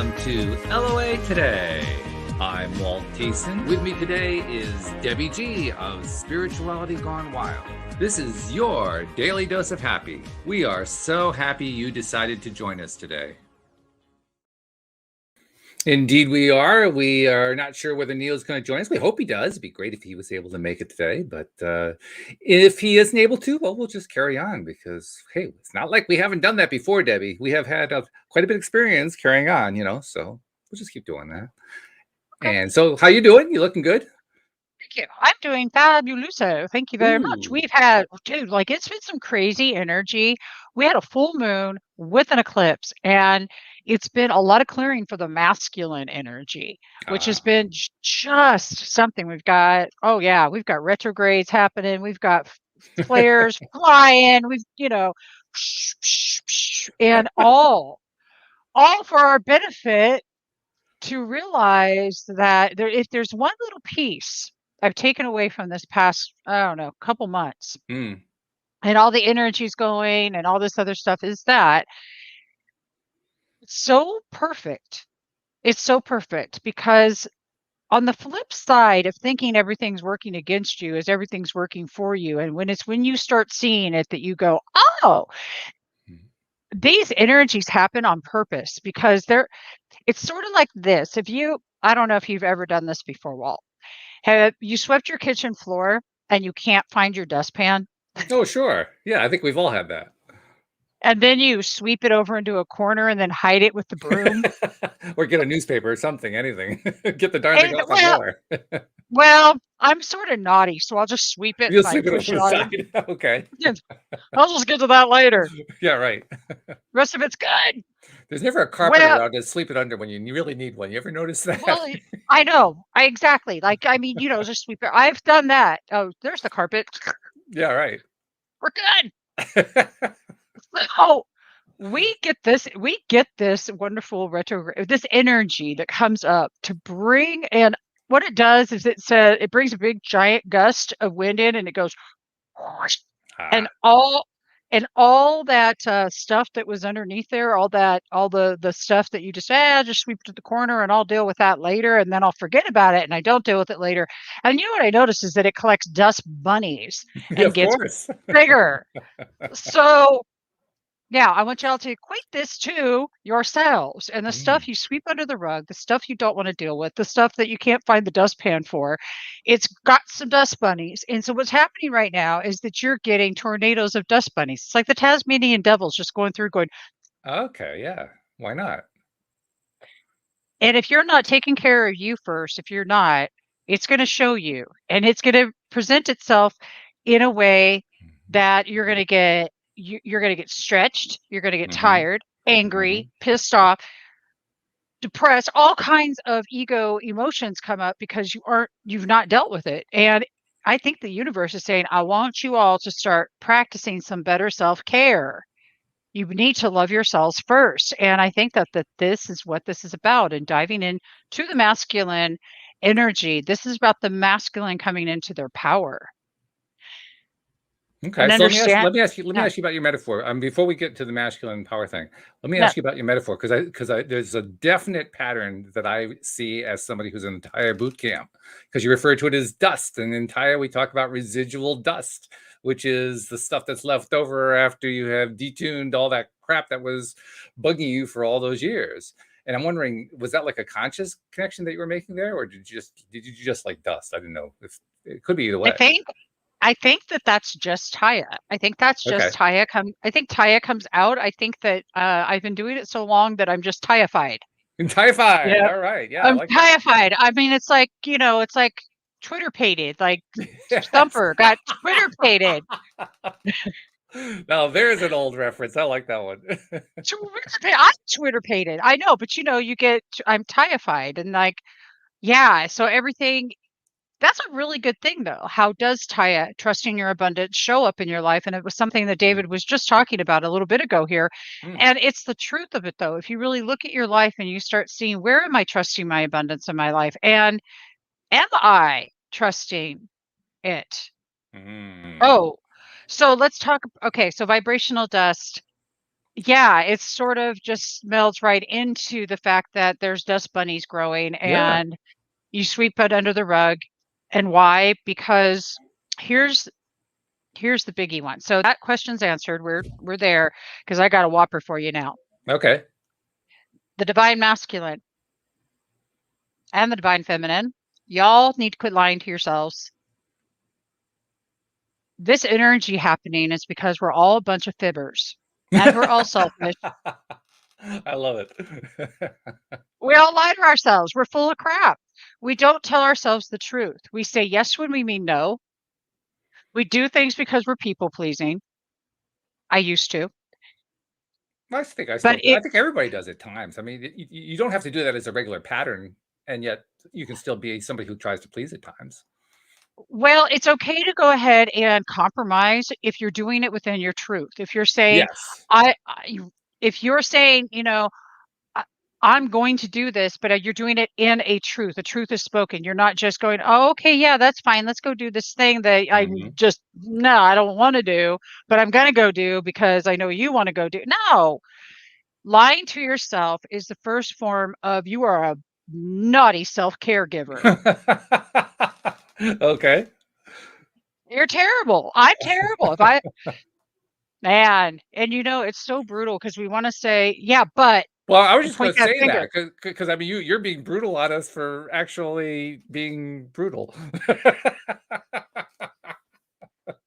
welcome to LOA Today. I'm Walt Thiessen. With me today is Debbie G of Spirituality Gone Wild. This is your daily dose of happy. We are so happy you decided to join us today. Indeed, we are. We are not sure whether Neil's going to join us. We hope he does. It'd be great if he was able to make it today. But if he isn't able to, well, we'll just carry on because, hey, it's not like we haven't done that before, Debbie. We have had quite a bit of experience carrying on, so we'll just keep doing that. Okay. And so how you doing? You looking good? Thank you. I'm doing fabuloso. Thank you very much. Ooh. We've had, dude, it's been some crazy energy. We had a full moon with an eclipse, and it's been a lot of clearing for the masculine energy, which has been just something. We've got retrogrades happening. We've got flares flying. And all for our benefit to realize that if there's one little piece I've taken away from this past, I don't know, couple months, and all the energy's going and all this other stuff, is that it's so perfect. It's so perfect because on the flip side of thinking everything's working against you is everything's working for you. And when you start seeing it that you go, oh, these energies happen on purpose because it's sort of like this. I don't know if you've ever done this before, Walt. Have you swept your kitchen floor and you can't find your dustpan? Oh, sure. Yeah, I think we've all had that. And then you sweep it over into a corner and then hide it with the broom? Or get a newspaper or something, anything. Get the darn thing off the floor. Well, I'm sort of naughty, so I'll just sweep it You'll and sweep it push over it the on. side. Okay. I'll just get to that later. Yeah, right. Rest of it's good. There's never a carpet around to sweep it under when you really need one. You ever notice that? Well, I know. Exactly. Just sweep it. I've done that. Oh, there's the carpet. Yeah, right. We're good. So we get this wonderful this energy that comes up to bring, and what it does is it brings a big giant gust of wind in, and it goes whoosh, and all that stuff that was underneath there, all the stuff that you just sweep to the corner and I'll deal with that later, and then I'll forget about it and I don't deal with it later. And you know what I noticed is that it collects dust bunnies and of gets course. bigger. So now I want y'all to equate this to yourselves and the stuff you sweep under the rug, the stuff you don't want to deal with, the stuff that you can't find the dustpan for. It's got some dust bunnies. And so what's happening right now is that you're getting tornadoes of dust bunnies. It's like the Tasmanian devils just going through going, okay, yeah. Why not? and if you're not taking care of you first, if you're not, it's going to show you, and it's going to present itself in a way that you're going to get stretched, you're going to get tired, angry, pissed off, depressed. All kinds of ego emotions come up because you've not dealt with it. And I think the universe is saying, I want you all to start practicing some better self-care. You need to love yourselves first. And I think that this is what this is about, and diving into the masculine energy. This is about the masculine coming into their power. Okay, so let me ask you about your metaphor. Before we get to the masculine power thing, let me ask you about your metaphor because there's a definite pattern that I see as somebody who's in entire boot camp, because you refer to it as dust, and entire we talk about residual dust, which is the stuff that's left over after you have detuned all that crap that was bugging you for all those years. And I'm wondering, was that like a conscious connection that you were making there, or did you just like dust? I didn't know. It could be either way. I think that that's just Taya. I think that's just Taya. I think Taya comes out. I think that I've been doing it so long that I'm just Taya-fied. Taya-fied. Yeah. All right. Yeah. I'm Taya-fied. I mean, it's like Twitter-pated. Like Thumper got Twitter-pated. Now there's an old reference. I like that one. I'm Twitter-pated. I know, but I'm Taya-fied, and so everything. That's a really good thing, though. How does Taya, trusting your abundance, show up in your life? And it was something that David was just talking about a little bit ago here. And it's the truth of it, though. If you really look at your life and you start seeing, where am I trusting my abundance in my life? And am I trusting it? Oh, so let's talk. Okay, so vibrational dust. yeah, it sort of just melds right into the fact that there's dust bunnies growing Yeah. and you sweep it under the rug. And why? Because here's here's the biggie one. So that question's answered. We're there because I got a whopper for you now. Okay. The divine masculine and the divine feminine, y'all need to quit lying to yourselves. This energy happening is because we're all a bunch of fibbers and we're all selfish. I love it. We all lie to ourselves. We're full of crap. We don't tell ourselves the truth. We say yes when we mean no. We do things because we're people pleasing. I used to. But I it think everybody does at times. I mean, you don't have to do that as a regular pattern, and yet you can still be somebody who tries to please at times. well, it's okay to go ahead and compromise if you're doing it within your truth. If you're saying, Yes. I if you're saying, I I'm going to do this, but you're doing it in a truth. The truth is spoken. You're not just going, "Oh, okay, yeah, that's fine. Let's go do this thing that I'm Hmm. just no, I don't want to do, but I'm going to go do because I know you want to go do." No. Lying to yourself is the first form of you are a naughty self-caregiver. Okay. You're terrible. I'm terrible. If I man, and it's so brutal because we want to say, "Yeah, but," Well, I was and just going point to that say finger. that because I mean, you're being brutal on us for actually being brutal.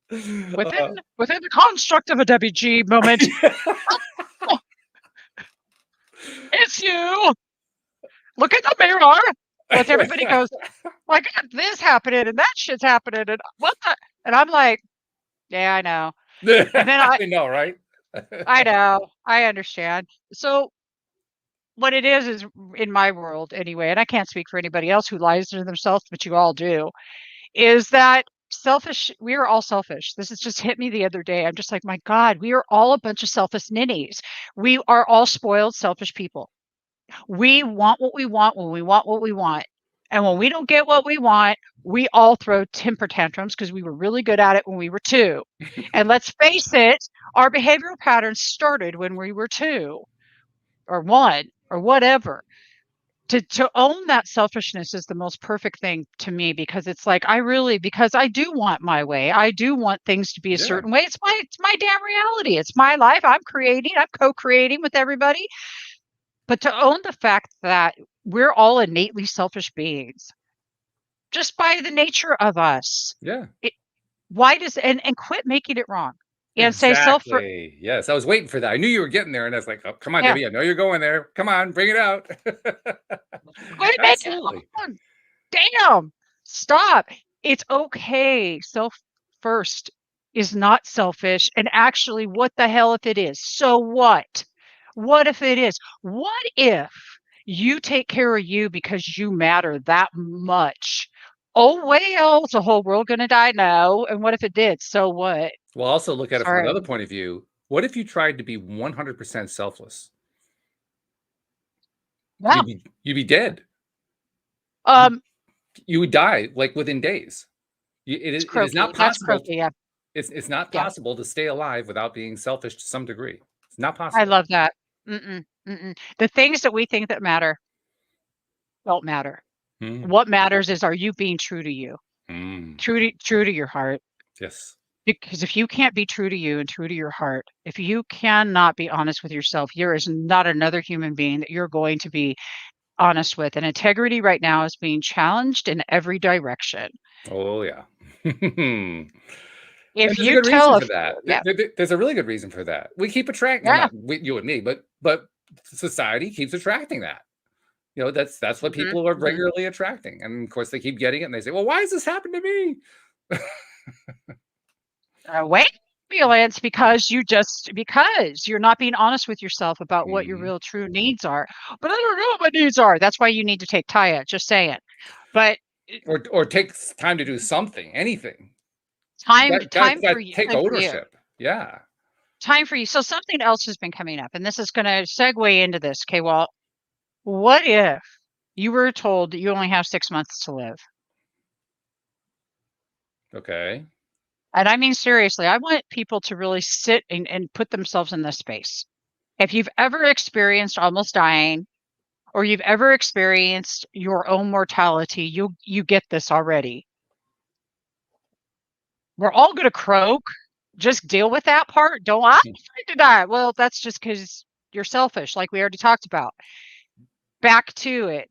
Within Uh, within the construct of a WG moment, "Oh, it's you. Look in the mirror." But everybody goes, "Well, I got this happening and that shit's happening and what the," and I'm like, "Yeah, I know." And then I know, right? I know, I understand. So what it is in my world anyway, and I can't speak for anybody else who lies to themselves, but you all do, is that selfish we are all selfish. This has just hit me the other day. I'm just like, "My God, we are all a bunch of selfish ninnies." We are all spoiled, selfish people. We want what we want when we want what we want. And when we don't get what we want, we all throw temper tantrums because we were really good at it when we were 2. And let's face it, our behavioral patterns started when we were 2 or 1 or whatever. To own that selfishness is the most perfect thing to me because it's like because I do want my way. I do want things to be a Yeah. certain way. It's my damn reality. It's my life. I'm creating. I'm co-creating with everybody. But to own the fact that we're all innately selfish beings just by the nature of us. Yeah. It, why does and quit maquing it wrong and say self for Exactly. Yes, I was waiting for that. I knew you were getting there, and I was like, "Oh, come on, yeah, Debbie. I know you're going there. Come on, bring it out." quit making it Absolutely. wrong. Damn. Stop. It's okay. Self first is not selfish. And actually, what the hell if it is? So what? What if it is? What if you take care of you because you matter that much? Oh, well, is the whole world going to die? No. And what if it did? So what? We'll also look at it from Sorry. another point of view. What if you tried to be 100% selfless? Yeah. You'd be dead. You Um, you would die, like, within days. it's It is not croaky. That's possible croaky. Yeah. it's not Yeah. possible to stay alive without being selfish to some degree. It's not I possible. love that. Mm-mm, mm-mm. The things that we think that matter don't matter. Mm, What matters is, are you being true to you? mm, True to your heart. yes. Because if you can't be true to you and true to your heart, if you cannot be honest with yourself, there is not another human being that you're going to be honest with. And integrity right now is being challenged in every direction. Oh, yeah. And If there's a you good tell reason a for that. yeah, There's a really good reason for that. We keep attracting yeah. not we you and me, but society keeps attracting that. That's what Mhm, people are mhm. regularly attracting, and, of course, they keep getting it, and they say, "Well, why has this happened to me?" Wait ambulance because you're not being honest with yourself about what your Mhm. real true needs are. But I don't know what my needs are. That's why you need to take Taya, just saying. But Or takes time to do something, anything. time for you, Take time for you. ownership. Yeah. Time for you. So something else has been coming up, and this is gonna segue into this. Okay, well, what if you were told that you only have 6 months to live? Okay. And I mean seriously, I want people to really sit and put themselves in this space. If you've ever experienced almost dying, or you've ever experienced your own mortality, you get this already. We're all going to croak. Just deal with that part. Don't I'm afraid to die. Well, that's just because you're selfish, like we already talked about. Back to it.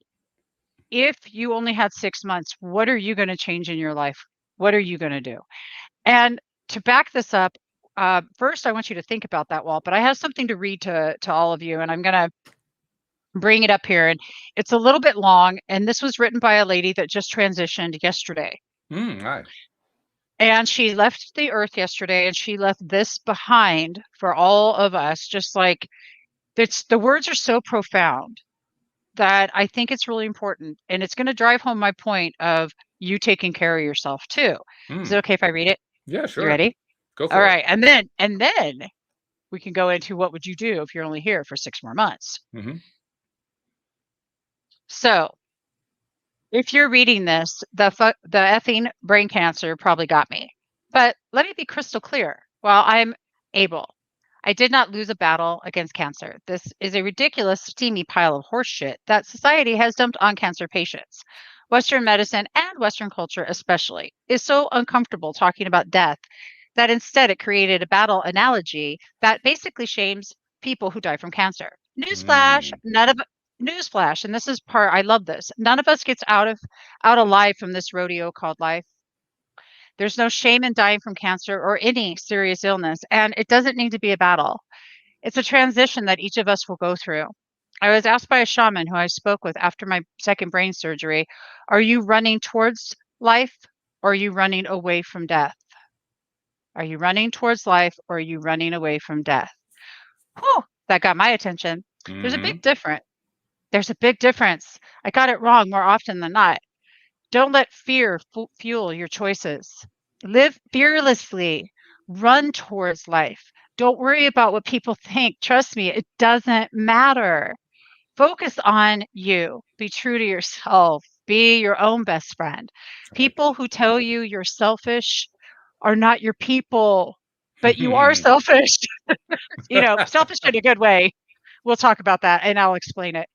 If you only had 6 months, what are you going to change in your life? What are you going to do? And to back this up, first, I want you to think about that, Walt, but I have something to read to all of you, and I'm going to bring it up here. And it's a little bit long, and this was written by a lady that just transitioned yesterday. Hi. And she left the earth yesterday, and she left this behind for all of us. Just like the words are so profound that I think it's really important. And it's going to drive home my point of you taking care of yourself too. Is it okay if I read it? Yeah, You sure. ready? Go All for it. right. And then we can go into what would you do if you're only here for 6 more months. So if you're reading this, the effing brain cancer probably got me. But let me be crystal clear. While I'm able, I did not lose a battle against cancer. This is a ridiculous, steamy pile of horseshit that society has dumped on cancer patients. Western medicine and Western culture, especially, is so uncomfortable talking about death that instead it created a battle analogy that basically shames people who die from cancer. Newsflash, newsflash, and this is part I love this. None of us gets out alive from this rodeo called life. There's no shame in dying from cancer or any serious illness, and it doesn't need to be a battle. It's a transition that each of us will go through. I was asked by a shaman who I spoke with after my second brain surgery, are you running towards life or are you running away from death? Are you running towards life or are you running away from death? Whew, that got my attention. There's a big difference. There's a big difference. I got it wrong more often than not. Don't let fear fuel your choices. Live fearlessly. Run towards life. Don't worry about what people think. Trust me, it doesn't matter. Focus on you. Be true to yourself. Be your own best friend. People who tell you you're selfish are not your people, but you are selfish. Selfish in a good way. We'll talk about that and I'll explain it.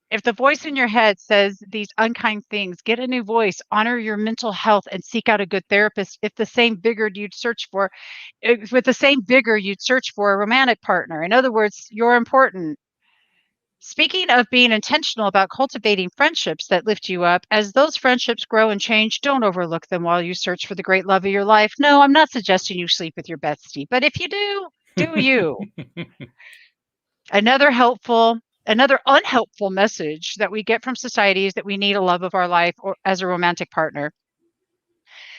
If the voice in your head says these unkind things, get a new voice, honor your mental health, and seek out a good therapist. With the same vigor you'd search for a romantic partner. In other words, you're important. Speaking of being intentional about cultivating friendships that lift you up, as those friendships grow and change, don't overlook them while you search for the great love of your life. No, I'm not suggesting you sleep with your bestie, but if you do you. Another unhelpful message that we get from society is that we need a love of our life or as a romantic partner.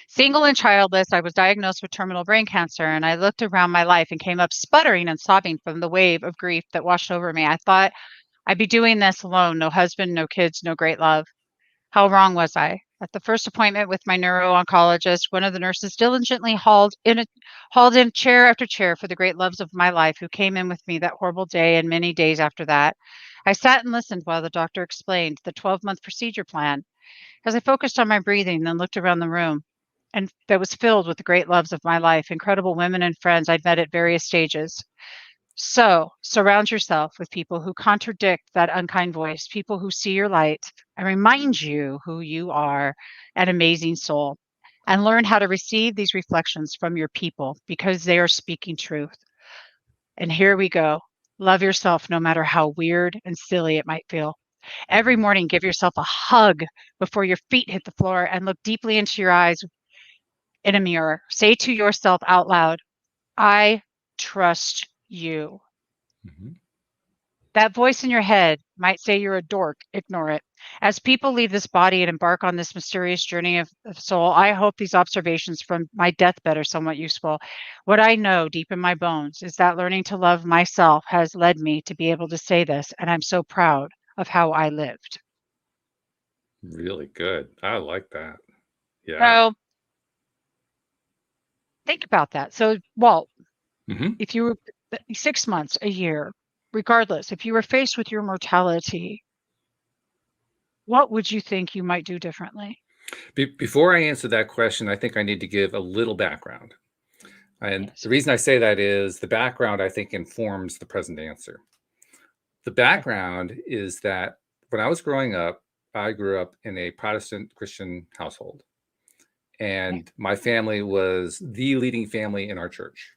Single and childless, I was diagnosed with terminal brain cancer, and I looked around my life and came up sputtering and sobbing from the wave of grief that washed over me. I thought I'd be doing this alone, no husband, no kids, no great love. How wrong was I? At the first appointment with my neuro-oncologist, one of the nurses diligently hauled in chair after chair for the great loves of my life who came in with me that horrible day and many days after that. I sat and listened while the doctor explained the 12-month procedure plan. As I focused on my breathing, then looked around the room, and that was filled with the great loves of my life, incredible women and friends I'd met at various stages. So surround yourself with people who contradict that unkind voice, people who see your light and remind you who you are, an amazing soul, and learn how to receive these reflections from your people because they are speaking truth. And here we go. Love yourself no matter how weird and silly it might feel. Every morning, give yourself a hug before your feet hit the floor and look deeply into your eyes in a mirror. Say to yourself out loud, I trust you. That voice in your head might say you're a dork. Ignore it. As people leave this body and embark on this mysterious journey of soul, I hope these observations from my deathbed are somewhat useful. What I know deep in my bones is that learning to love myself has led me to be able to say this, and I'm so proud of how I lived. Really good. I like that. Yeah. So think about that. So, Walt, if you were 6 months, a year, regardless, if you were faced with your mortality, what would you think you might do differently? Before I answer that question, I think I need to give a little background. And the Yes. reason I say that is the background, I think, informs the present answer. The Okay. background is that when I was growing up, I grew up in a Protestant Christian household, Okay. and my family was the leading family in our church.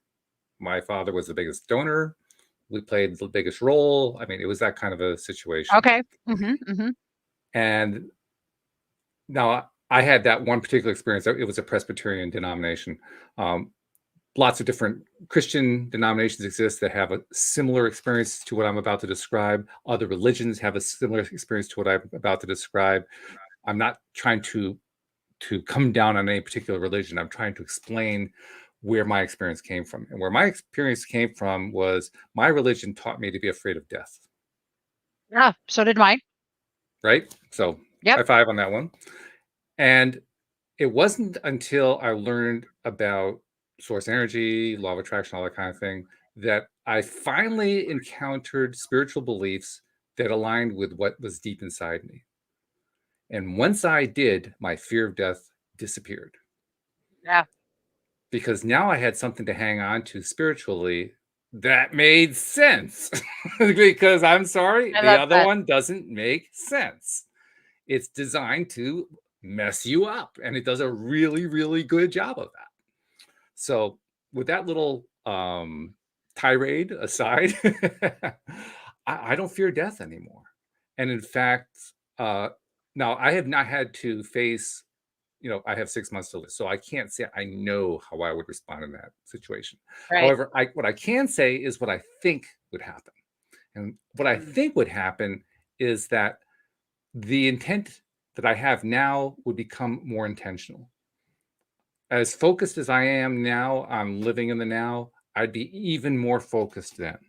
My father was the biggest donor. We played the biggest role. I mean, it was that kind of a situation. Okay. Mhm. And now I had that one particular experience. It was a Presbyterian denomination. Um, Lots of different Christian denominations exist that have a similar experience to what I'm about to describe. Other religions have a similar experience to what I'm about to describe. I'm not trying to come down on any particular religion. I'm trying to explain where my experience came from. And where my experience came from was my religion taught me to be afraid of death, Yeah, so did mine. right? So Yep. high five on that one. And it wasn't until I learned about source energy, law of attraction, all that kind of thing, that I finally encountered spiritual beliefs that aligned with what was deep inside me. And once I did, my fear of death disappeared Yeah, because now I had something to hang on to spiritually that made sense. Because I'm sorry, I the love other that. one doesn't make sense. It's designed to mess you up, and it does a really, really good job of that. So, with that little tirade aside, I don't fear death anymore. And in fact, uh, now I have not had to face, I have 6 months to live, so I can't say I know how I would respond in that situation. Right. However, what I can say is what I think would happen. And what I Mm. think would happen is that the intent that I have now would become more intentional. As focused as I am now on living in the now, I'd be even more focused then.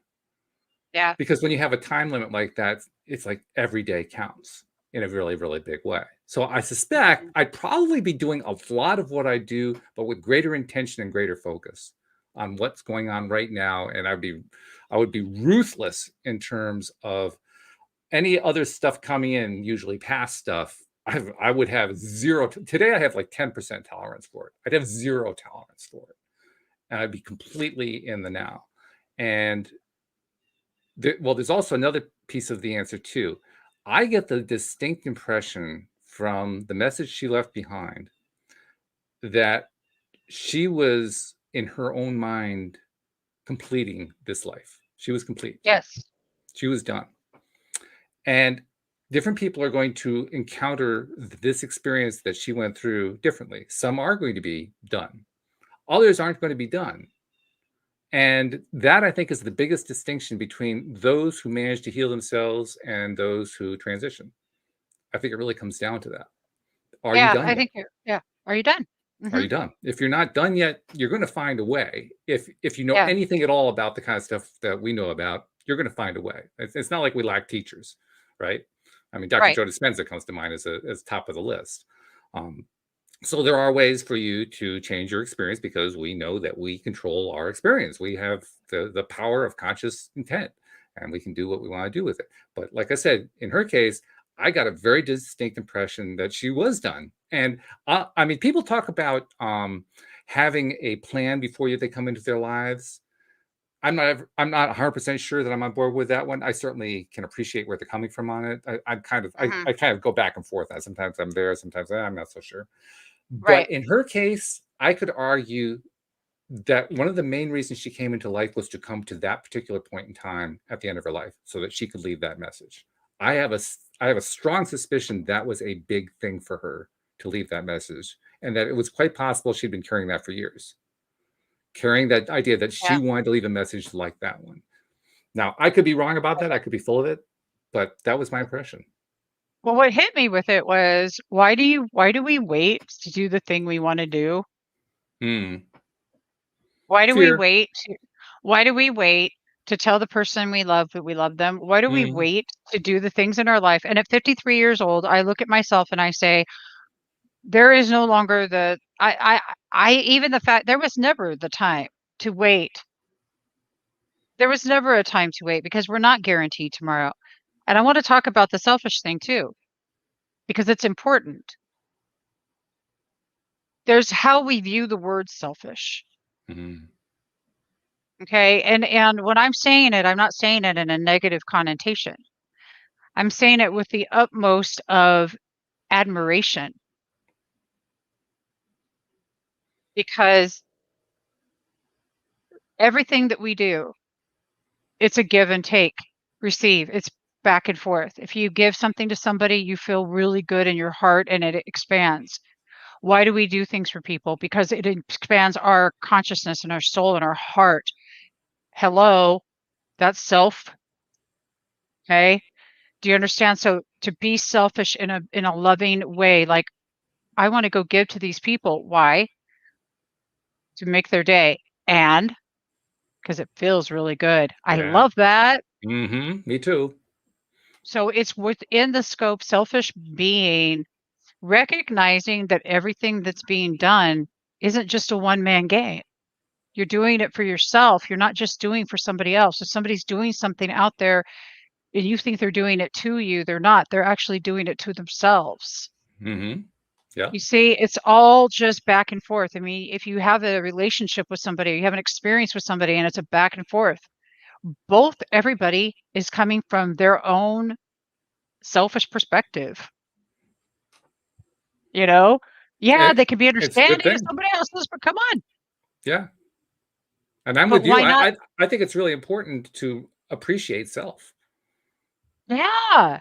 Yeah. Because when you have a time limit like that, it's like every day counts in a really, really big way. So I suspect Mhm. I'd probably be doing a lot of what I do, but with greater intention and greater focus on what's going on right now. And I would be ruthless in terms of any other stuff coming in, usually past stuff. I would have zero. Today I have like 10% tolerance for it. I'd have zero tolerance for it. And I'd be completely in the now. And well, there's also another piece of the answer too. I get the distinct impression from the message she left behind that she was in her own mind completing this life. She was complete. Yes. She was done. And different people are going to encounter this experience that she went through differently. Some are going to be done, others aren't going to be done. And that, I think, is the biggest distinction between those who manage to heal themselves and those who transition. I think it really comes down to that. Are you Yeah, done I yet? think you're yeah. Are you done? Are Mhm. you done? If you're not done yet, you're going to find a way. If you know Yeah. anything at all about the kind of stuff that we know about, you're going to find a way. It's not like we lack teachers, right? I mean, Dr. Right. Joe Dispenza comes to mind as top of the list. Um, so there are ways for you to change your experience because we know that we control our experience. We have the power of conscious intent, and we can do what we want to do with it. But like I said, in her case, I got a very distinct impression that she was done. And I mean, people talk about having a plan before they come into their lives. I'm not 100% sure that I'm on board with that one. I certainly can appreciate where they're coming from on it. Mhm. I kind of go back and forth. Sometimes I'm there, sometimes I'm not so sure. Right. But in her case, I could argue that one of the main reasons she came into life was to come to that particular point in time at the end of her life so that she could leave that message. I have a strong suspicion that was a big thing for her to leave that message, and that it was quite possible she'd been carrying that for years, carrying that idea that she Yeah. wanted to leave a message like that one. Now, I could be wrong about that. I could be full of it, but that was my impression. Well, what hit me with it was, why do we wait to do the thing we wanna do? Hmm. Why do we Fear. wait to why do we wait to tell the person we love that we love them? Why do we Hmm. wait to do the things in our life? And at 53 years old, I look at myself and I say, there is no longer the I even the fact there was never the time to wait. There was never a time to wait because we're not guaranteed tomorrow. And I want to talk about the selfish thing too, because it's important. There's how we view the word selfish. Hmm. Okay. And when I'm saying it, I'm not saying it in a negative connotation. I'm saying it with the utmost of admiration because everything that we do, it's a give and take, receive. It's back and forth. If you give something to somebody, you feel really good in your heart and it expands. Why do we do things for people? Because it expands our consciousness and our soul and our heart. Hello, that's self. Okay. Do you understand? So to be selfish in a loving way, like I want to go give to these people. Why? To make their day. And because it feels really good. I Yeah. love that. Me too. So it's within the scope, selfish being, recognizing that everything that's being done isn't just a one man game. You're doing it for yourself. You're not just doing for somebody else. If somebody's doing something out there and you think they're doing it to you, they're not. They're actually doing it to themselves. Yeah. You see, it's all just back and forth. I mean, if you have a relationship with somebody, you have an experience with somebody, and it's a back and forth, everybody is coming from their own selfish perspective. You know, yeah, It, they can be it's a good understanding of thing. somebody else's, but come on. Yeah. And I'm But with you. why not? I think it's really important to appreciate self. Yeah.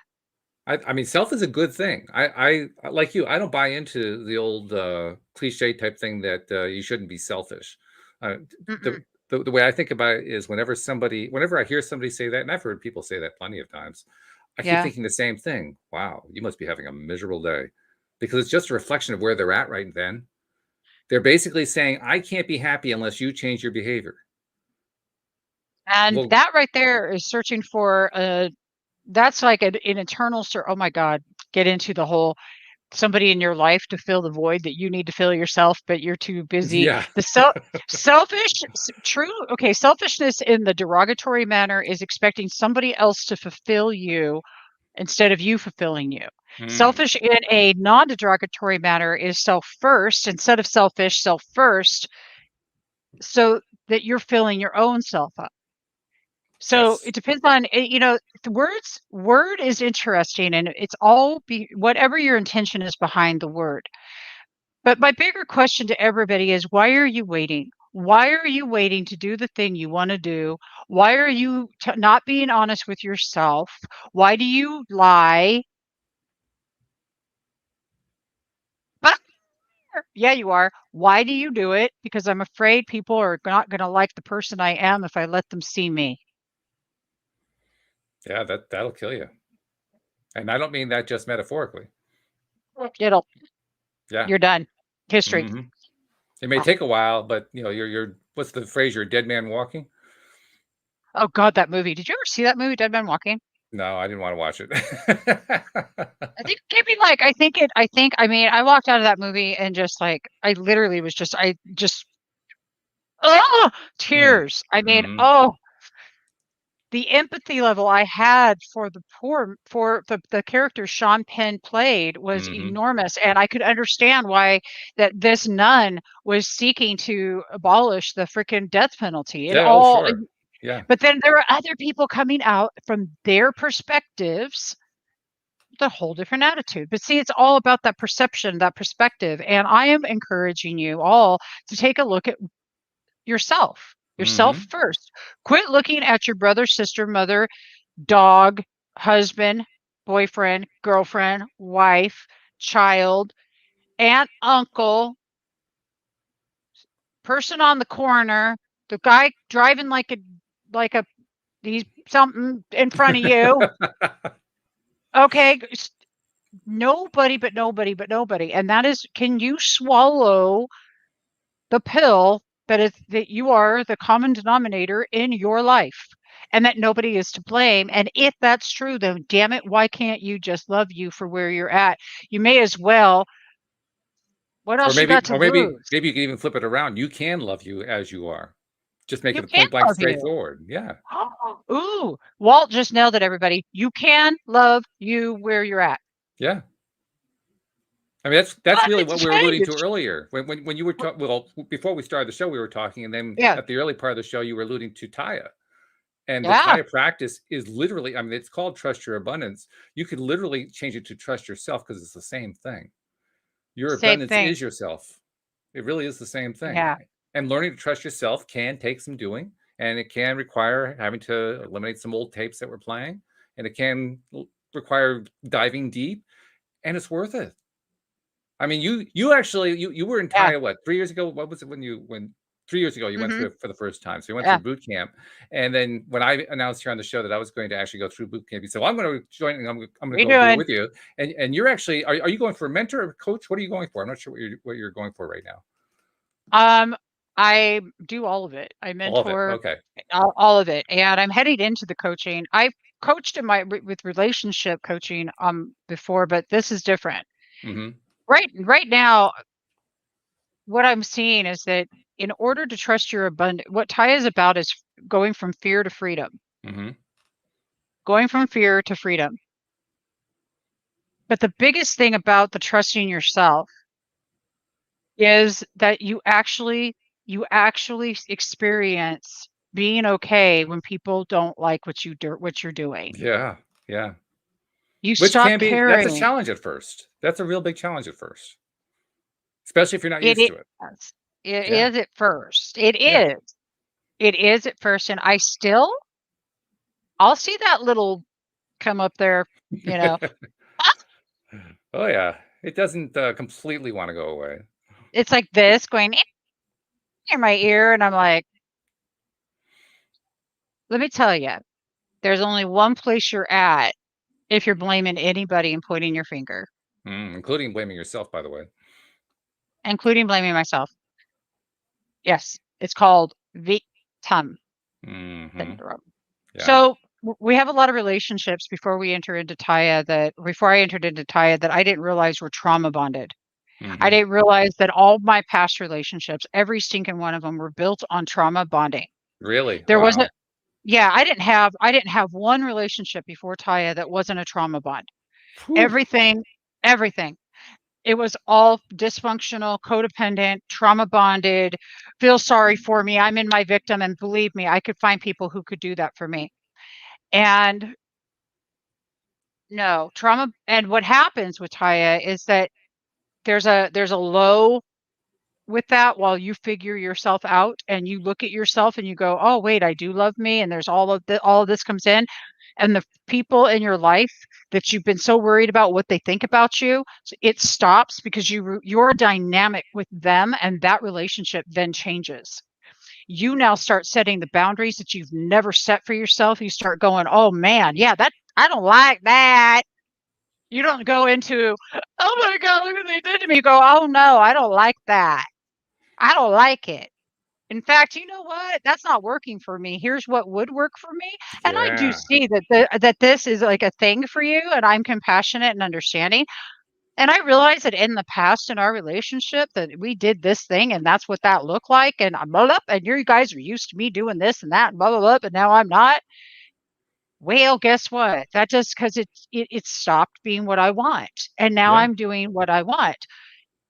I mean, self is a good thing. Like you, I don't buy into the old cliche type thing that you shouldn't be selfish. Uh, Mm-mm. the, the way I think about it is whenever I hear somebody say that, and I've heard people say that plenty of times, I keep Yeah. thinking the same thing. Wow, you must be having a miserable day, because it's just a reflection of where they're at right then. They're basically saying, I can't be happy unless you change your behavior. And Well, that right there is searching for that's like an internal oh my God, get into the whole somebody in your life to fill the void that you need to fill yourself, but you're too busy. yeah. The true, okay, selfishness in the derogatory manner is expecting somebody else to fulfill you instead of you fulfilling you. Mm, Selfish in a non-derogatory manner is self first, instead of selfish, self first, so that you're filling your own self up. So yes. it depends on, the word is interesting and it's all whatever your intention is behind the word. But my bigger question to everybody is, why are you waiting? Why are you waiting to do the thing you want to do? Why are you not being honest with yourself? Why do you lie? But yeah, you are. Why do you do it? Because I'm afraid people are not going to like the person I am if I let them see me. Yeah, that'll kill you. And I don't mean that just metaphorically. It'll, Yeah. you're done. History. hmm It may take a while, but you're what's the phrase? You're a dead man walking. Oh God, that movie. Did you ever see that movie, Dead Man Walking? No, I didn't want to watch it. I think it gave me like I mean, I walked out of that movie and just like I literally was just I just oh mm. tears. I mean, hmm oh, the empathy level I had for the character Sean Penn played was hmm enormous. And I could understand why that this nun was seeking to abolish the freaking death penalty and Yeah. Oh, all. sure. Yeah. But then there are other people coming out from their perspectives with a whole different attitude. But see, it's all about that perception, that perspective. And I am encouraging you all to take a look at yourself hmm first. Quit looking at your brother, sister, mother, dog, husband, boyfriend, girlfriend, wife, child, aunt, uncle, person on the corner, the guy driving like a he's something in front of you. Okay, nobody but nobody but nobody. And that is, can you swallow the pill that you are the common denominator in your life and that nobody is to blame? And if that's true, then damn it, why can't you just love you for where you're at? You may as well. What or else you maybe, got to or maybe, lose? maybe you can even flip it around. You can love you as you are. Just make You it can point blank love you. straightforward. Yeah. Ooh, Walt just nailed it, everybody. You can love you where you're at. Yeah. I mean, that's But really it's what we were alluding to changed. earlier. When you were talking, well, before we started the show, we were talking, and then Yeah. at the early part of the show, you were alluding to Taya. And the Yeah. Taya practice is literally, I mean, it's called Trust Your Abundance. You could literally change it to Trust Yourself because it's the same thing. Your Same abundance thing. is yourself. It really is the same thing. Yeah. And learning to trust yourself can take some doing, and it can require having to eliminate some old tapes that we're playing, and it can require diving deep, and it's worth it. I mean, you actually you were in Yeah. Taya what 3 years ago? What was it when 3 years ago you went through Mhm. it for the first time? So you went Yeah. through boot camp, and then when I announced here on the show that I was going to actually go through boot camp, you said, "Well, I'm going to join, and I'm going What to you go do it doing? with you." And you're actually are you going for a mentor or coach? What are you going for? I'm not sure what you're going for right now. Um, I do all of it. I All of it. mentor Okay. all of it, and I'm heading into the coaching. I've coached in my with relationship coaching before, but this is different. Mm-hmm. Right now, what I'm seeing is that in order to trust your abundant, what Taya is about is going from fear to freedom, Mm-hmm. going from fear to freedom. But the biggest thing about the trusting yourself is that you actually experience being okay when people don't like what you're doing. Yeah. Yeah. You Which stop can be that's a caring. challenge at first. That's a real big challenge at first, especially if you're not It used to it. is. It Yeah. is at first. It Yeah. is. It is at first, and I'll see that little come up there, you know. Oh yeah. It doesn't completely want to go away. It's like this going in my ear, and I'm like, let me tell you, there's only one place you're at if you're blaming anybody and pointing your finger, Including blaming yourself, by the way. including blaming myself. Yes, it's called victim Hmm. syndrome. Yeah. So we have a lot of relationships before I entered into Taya that I didn't realize were trauma bonded. I Hmm. didn't realize that all my past relationships, every stinking one of them, were built on trauma bonding. Really? There wasn't, Wow. yeah, I didn't have one relationship before Taya that wasn't a trauma bond. Whew. Everything, everything. It was all dysfunctional, codependent, trauma bonded, feel sorry for me. I'm in my victim. And believe me, I could find people who could do that for me. And no, trauma. And what happens with Taya is that there's a low with that while you figure yourself out and you look at yourself and you go, oh, wait, I do love me. And there's all of this comes in. And the people in your life that you've been so worried about what they think about you, it stops because your dynamic with them and that relationship then changes. You now start setting the boundaries that you've never set for yourself. You start going, oh man, yeah, that I don't like that. You don't go into, oh my God, look what they did to me. You go, oh no, I don't like that. I don't like it. In fact, you know what? That's not working for me. Here's what would work for me. And I do Yeah. see that this is like a thing for you, and I'm compassionate and understanding. And I realize that in the past in our relationship that we did this thing and that's what that looked like. And I'm blah, blah, and you guys are used to me doing this and that and blah blah blah, but now I'm not. Well, guess what? That just because it stopped being what I want. And now Yeah. I'm doing what I want.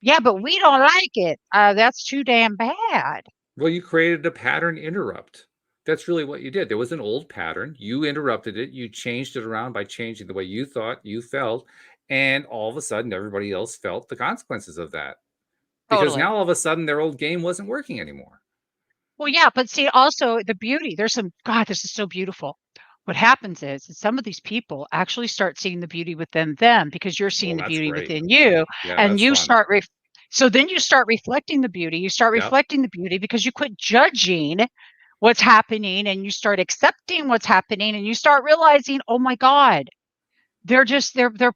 Yeah, but we don't like it. That's too damn bad. Well, you created a pattern interrupt. That's really what you did. There was an old pattern. You interrupted it. You changed it around by changing the way you thought, you felt, and all of a sudden everybody else felt the consequences of that. Because Totally. now all of a sudden their old game wasn't working anymore. Well, yeah, but see, also the beauty, God, this is so beautiful. What happens is some of these people actually start seeing the beauty within them because you're seeing Well, the that's beauty great. within you. Yeah, And that's fun. so then you start reflecting the beauty. You start Yep. reflecting the beauty because you quit judging what's happening and you start accepting what's happening and you start realizing, oh my God, they're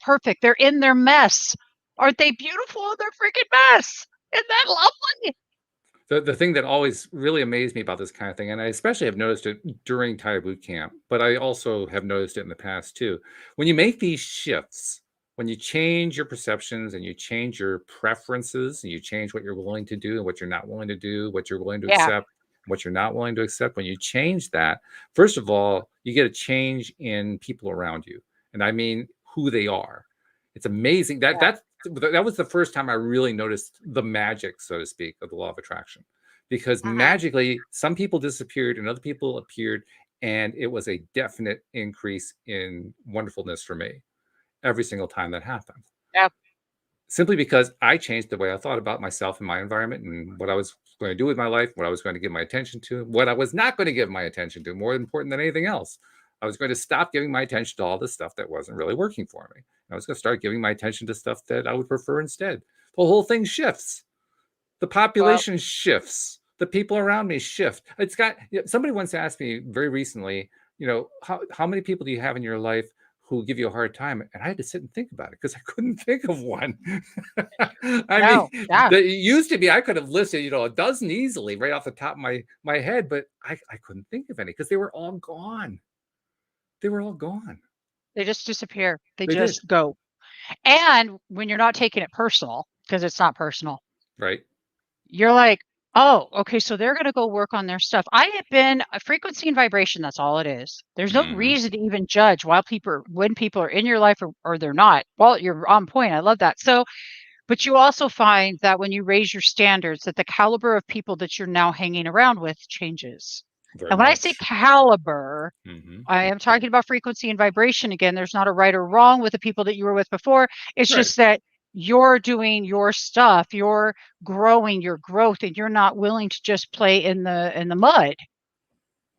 perfect. They're in their mess. Aren't they beautiful in their freaking mess? Isn't that lovely? The thing that always really amazed me about this kind of thing, and I especially have noticed it during Thai boot camp, but I also have noticed it in the past too. When you make these shifts, when you change your perceptions and you change your preferences and you change what you're willing to do and what you're not willing to do, what you're willing to Yeah, accept, what you're not willing to accept, when you change that, first of all, you get a change in people around you. And I mean who they are. It's amazing that yeah, that was the first time I really noticed the magic, so to speak, of the law of attraction, because Mhm. magically some people disappeared and other people appeared, and it was a definite increase in wonderfulness for me every single time that happened. Yep. Simply because I changed the way I thought about myself and my environment and what I was going to do with my life, what I was going to give my attention to, what I was not going to give my attention to, more important than anything else. I was going to stop giving my attention to all the stuff that wasn't really working for me. I was going to start giving my attention to stuff that I would prefer instead. The whole thing shifts. The Well, population shifts. The people around me shift. It's got somebody once asked me very recently, how many people do you have in your life who give you a hard time? And I had to sit and think about it because I couldn't think of one. I mean, no, yeah. it used to be I could have listed, a dozen easily right off the top of my head, but I couldn't think of any because they were all gone. They were all gone. They just disappear. They They did. just go. And when you're not taking it personal, because it's not personal, Right. you're like, oh, okay, so they're going to go work on their stuff. I have been a frequency and vibration. That's all it is. There's no Hmm. reason to even judge when people are in your life or they're not. Well, you're on point. I love that. So, but you also find that when you raise your standards, that the caliber of people that you're now hanging around with changes. Very And when I say much. caliber, Hmm. I am talking about frequency and vibration again. There's not a right or wrong with the people that you were with before. It's Right. just that you're doing your stuff, you're growing your growth, and you're not willing to just play in the mud.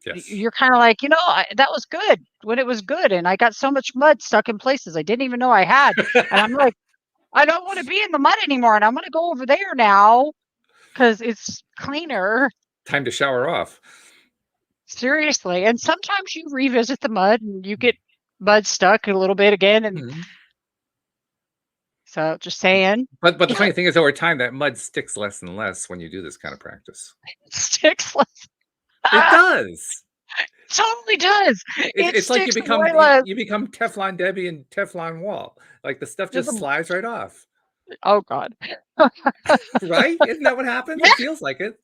Yes. You're kind of like, that was good when it was good, and I got so much mud stuck in places I didn't even know I had, and I'm like, I don't want to be in the mud anymore, and I'm going to go over there now because it's cleaner. Time to shower off. Seriously, and sometimes you revisit the mud and you get mud stuck a little bit again, and Mhm. so just saying, But the funny thing is, over time, that mud sticks less and less when you do this kind of practice. sticks less. It Ah, does. totally does. It It's like you sticks become way less. you become Teflon Debbie and Teflon Wall. Like the stuff There's just a- slides right off. Oh God. Right? Isn't that what happens? Yeah, It feels like it.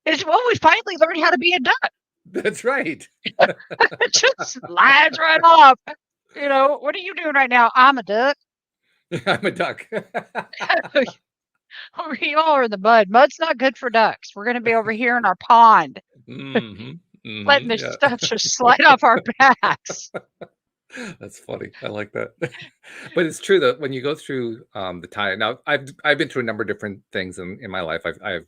it's well, we finally learned how to be a duck. That's right. It just slides right off. What are you doing right now? I'm a duck. I'm a duck. We all are in the mud. Mud's not good for ducks. We're gonna be over here in our pond, Hmm. letting Hmm. the Yeah. stuff just slide off our backs. That's funny. I like that. But it's true that when you go through the tie, now I've been through a number of different things in my life. I've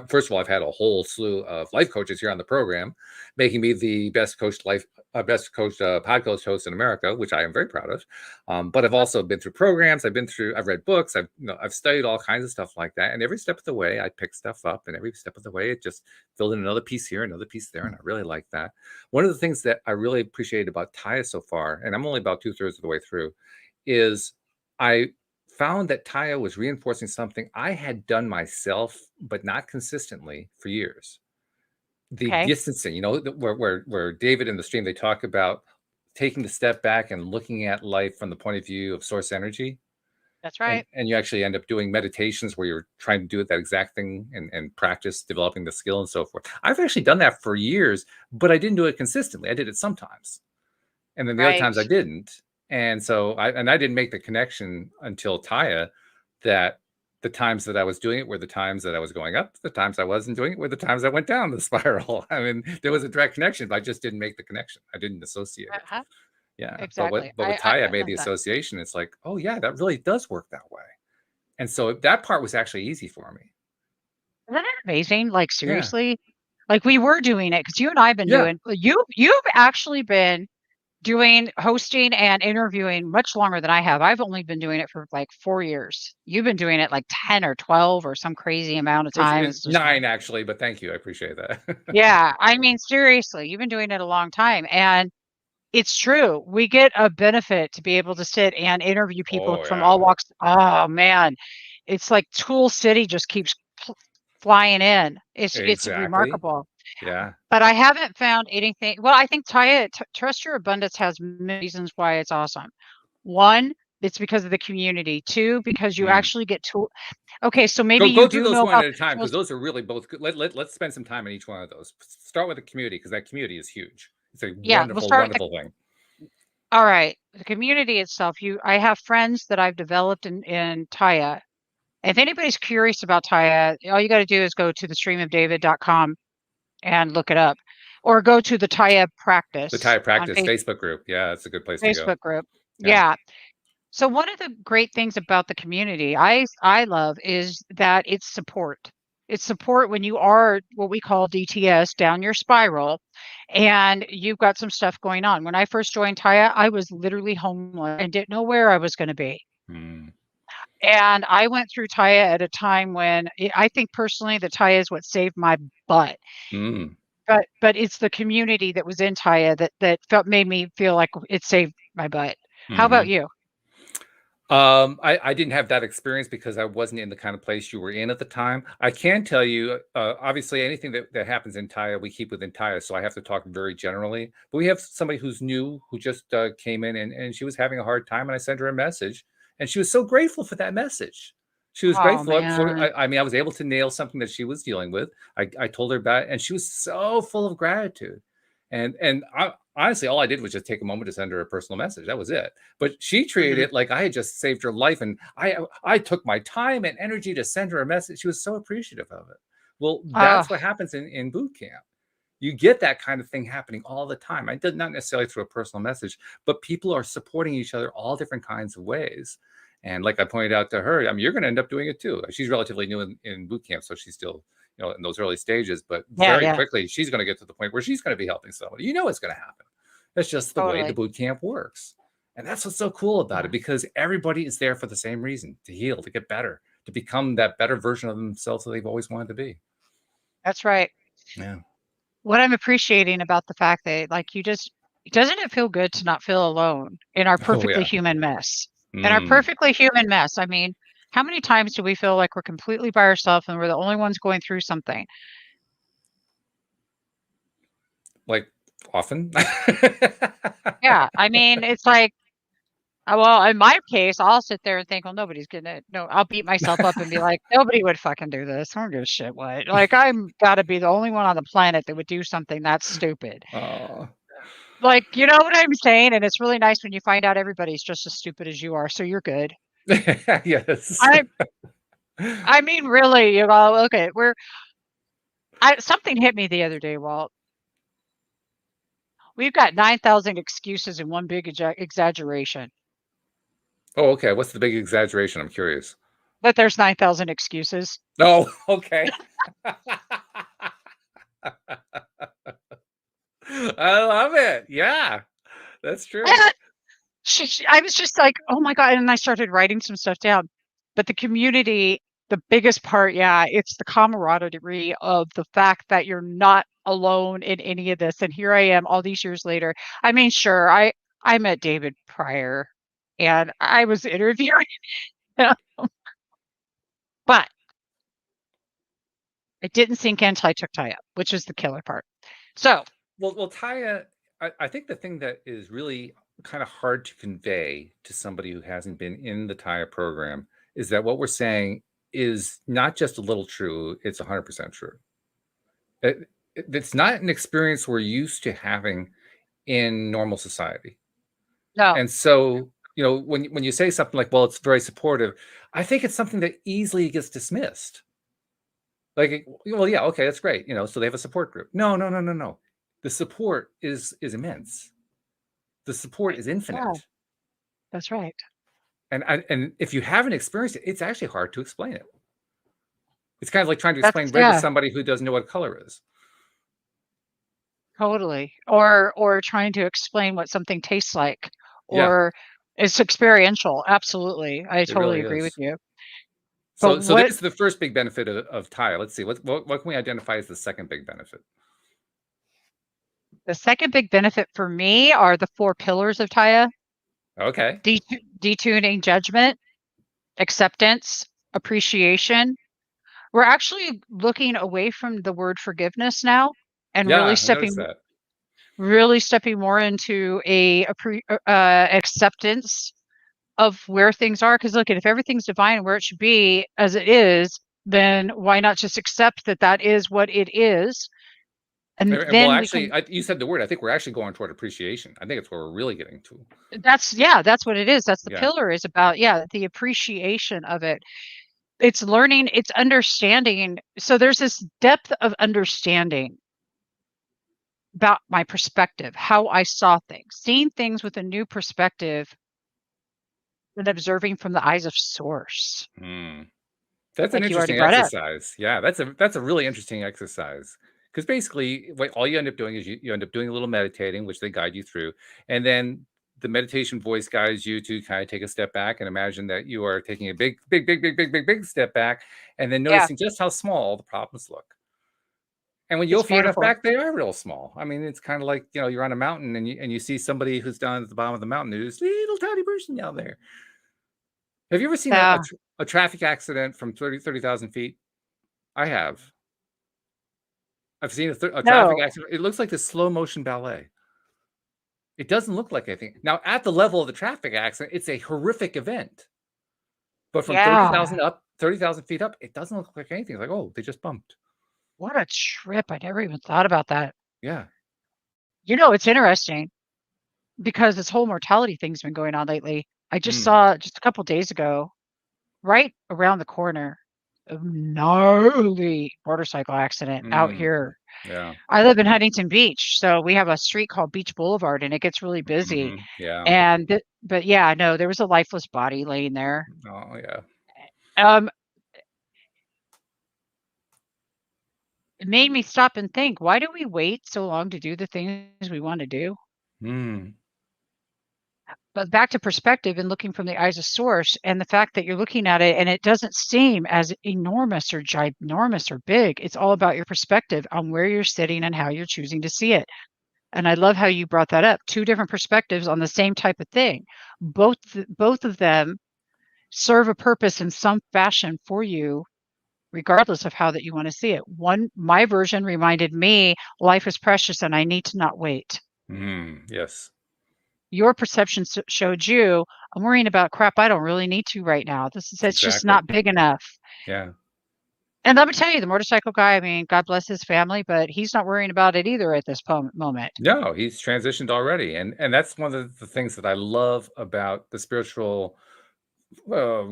first of all, I've had a whole slew of life coaches here on the program, making me the best coached podcast host in America, which I am very proud of. But I've also been through programs. I've read books. I've studied all kinds of stuff like that. And every step of the way, I pick stuff up, and every step of the way, it just filled in another piece here, another piece there, and I really like that. One of the things that I really appreciated about Taya so far, and I'm only about 2/3 of the way through, is I found that Taya was reinforcing something I had done myself, but not consistently for years. The Okay, distancing, where David in the stream, they talk about taking the step back and looking at life from the point of view of source energy. that's And right. and you actually end up doing meditations where you're trying to do it that exact thing and practice developing the skill and so forth. I've actually done that for years, but I didn't do it consistently. I did it sometimes. And then the other Right. times I didn't. And so I didn't make the connection until Taya that the times that I was doing it were the times that I was going up, the times I wasn't doing it were the times I went down the spiral. I mean, there was a direct connection, but I just didn't make the connection. I didn't associate it. Uh-huh. Yeah. But Exactly. with I Taya, I made love the that. association. It's like, oh yeah, that really does work that way. And so that part was actually easy for me. Isn't it amazing? Like Yeah. seriously, like we were doing it because you and I've been Yeah. doing. You've actually been doing hosting and interviewing much longer than I have. I've only been doing it for like 4 years. You've been doing it like 10 or 12 or some crazy amount of time. It's It's just nine actually, but thank you. I appreciate that. yeah. I mean, seriously, you've been doing it a long time, and it's true. We get a benefit to be able to sit and interview people Oh from all yeah. walks. Oh man, it's like Tool City just keeps flying in. It's Exactly. remarkable. Yeah. But I haven't found anything. Well, I think Trust Your Abundance has many reasons why it's awesome. One, it's because of the community. Two, because you Mm. actually get to. Okay, so maybe Go you through do those know one about at a the time because tools. those are really both good. Let's spend some time on each one of those. Start with the community because that community is huge. It's a Yeah, we'll wonderful, start with wonderful thing. All right. The community itself, I have friends that I've developed in Taya. If anybody's curious about Taya, all you got to do is go to the streamofdavid.com and look it up, or go to the Taya The practice Thai on practice Facebook group. Yeah, that's a good place to go. Facebook group. Yeah. Yeah. So one of the great things about the community I love is that it's support. It's support when you are what we call DTS, down your spiral, and you've got some stuff going on. When I first joined Taya, I was literally homeless and didn't know where I was going to be. Mm. And I went through Taya at a time when I think personally that Taya is what saved my butt. Mm. But it's the community that was in Taya that felt made me feel like it saved my butt. How about Hmm. you? I didn't have that experience because I wasn't in the kind of place you were in at the time. I can tell you, obviously, anything that happens in Taya, we keep within Taya. So I have to talk very generally. But we have somebody who's new who just came in and she was having a hard time. And I sent her a message and she was so grateful for that message. She was Oh grateful for, man. I mean, I was able to nail something that she was dealing with. I told her about it and she was so full of gratitude. And honestly, all I did was just take a moment to send her a personal message. That was it. But she treated Mhm. it like I had just saved her life, and I took my time and energy to send her a message. She was so appreciative of it. Well, Oh, that's what happens in boot camp. You get that kind of thing happening all the time. I did not necessarily through a personal message, but people are supporting each other all different kinds of ways. And like I pointed out to her, I mean, you're going to end up doing it too. She's relatively new in boot camp, so she's still, in those early stages. But yeah, very yeah, quickly, she's going to get to the point where she's going to be helping somebody. You know, it's going to happen. That's just the way the totally. boot camp works. And that's what's so cool about Yeah, it because everybody is there for the same reason to heal, to get better, to become that better version of themselves that they've always wanted to be. that's right. Yeah. What I'm appreciating about the fact that, like, doesn't it feel good to not feel alone in our Oh, perfectly yeah. human mess? In our Mm. perfectly human mess. I mean, how many times do we feel like we're completely by ourselves and we're the only ones going through something? Like often. Yeah, I mean, it's like, well, in my case, I'll sit there and think, well, nobody's gonna, no, I'll beat myself up and be like, nobody would fucking do this. I don't give a shit what. Like, I'm gotta be the only one on the planet that would do something that stupid. Oh. Like, you know what I'm saying? And it's really nice when you find out everybody's just as stupid as you are, so you're good. Yes. I I mean, really, you know, okay, something hit me the other day, Walt. We've got 9,000 excuses in one big exaggeration, Oh, okay. What's the big exaggeration? I'm curious. but there's 9,000 excuses. Oh, okay. I love it. Yeah, that's true. I was just like, oh my God. And I started writing some stuff down. But the community, the biggest part, yeah, it's the camaraderie of the fact that you're not alone in any of this. And here I am all these years later. I mean, sure, I met David prior and I was interviewing him, but it didn't sink in until I took Ty up, which is the killer part. So, Well, Taya, I think the thing that is really kind of hard to convey to somebody who hasn't been in the Taya program is that what we're saying is not just a little true, it's 100% true. It's not an experience we're used to having in normal society. no, And so, when you say something like, well, it's very supportive, I think it's something that easily gets dismissed. Like, well, yeah, okay, that's great. So they have a support group. No, no, no, no, no. The support is immense. The support is yeah, infinite. that's right. And if you haven't experienced it, it's actually hard to explain it. It's kind of like trying to That's, explain red to yeah. somebody who doesn't know what color is. Totally. Or trying to explain what something tastes like, Yeah, or it's experiential. Absolutely. I it totally really agree with is. you. But So what there's the first big benefit of Tile. Let's see, what can we identify as the second big benefit? the second big benefit for me are the four pillars of Taya: Okay. detuning judgment, acceptance, appreciation. We're actually looking away from the word forgiveness now and Yeah, I noticed that. really stepping more into acceptance of where things are. Because look, if everything's divine and where it should be as it is, then why not just accept that that is what it is? And Well, then we actually, can, you said the word. I think we're actually going toward appreciation. I think it's where we're really getting to. that's what it is. That's the Yeah. pillar is about, yeah, the appreciation of it. It's learning, it's understanding. So there's this depth of understanding about my perspective, how I saw things, seeing things with a new perspective and observing from the eyes of source, Hmm. That's an like you already interesting brought up. exercise. Yeah, that's a really interesting exercise. Because basically, what all you end up doing is you end up doing a little meditating, which they guide you through, and then the meditation voice guides you to kind of take a step back and imagine that you are taking a big, big, big, big, big, big, big step back, and then Yeah, noticing just how small the problems look. And when you go it's far enough beautiful. back, they are real small. I mean, it's kind of like you're on a mountain and you see somebody who's down at the bottom of the mountain. There's this little tiny person down there. Have you ever seen Yeah. a traffic accident from 30,000 feet? I have. I've seen a traffic No. accident. It looks like this slow motion ballet. It doesn't look like anything. Now, at the level of the traffic accident, it's a horrific event. But from Yeah. 30,000 feet up, it doesn't look like anything. It's like, oh, they just bumped. What a trip. I never even thought about that. Yeah. It's interesting because this whole mortality thing's been going on lately. I just Mm, saw just a couple days ago, right around the corner, a gnarly motorcycle accident out mm, here. yeah. I live in Huntington Beach, so we have a street called Beach Boulevard, and it gets really busy. Yeah. And but yeah, no, there was a lifeless body laying there. Oh, yeah. Um, it made me stop and think, why do we wait so long to do the things we want to do? Mm, But back to perspective and looking from the eyes of source and the fact that you're looking at it and it doesn't seem as enormous or ginormous or big. It's all about your perspective on where you're sitting and how you're choosing to see it. And I love how you brought that up. Two different perspectives on the same type of thing. Both of them serve a purpose in some fashion for you, regardless of how that you want to see it. One, my version reminded me life is precious and I need to not wait. yes. Your perception showed you, I'm worrying about crap I don't really need to right now. It's just Exactly. not big enough. Yeah. And let me tell you, the motorcycle guy, I mean, God bless his family, but he's not worrying about it either at this moment. No, he's transitioned already, and that's one of the things that I love about the spiritual uh,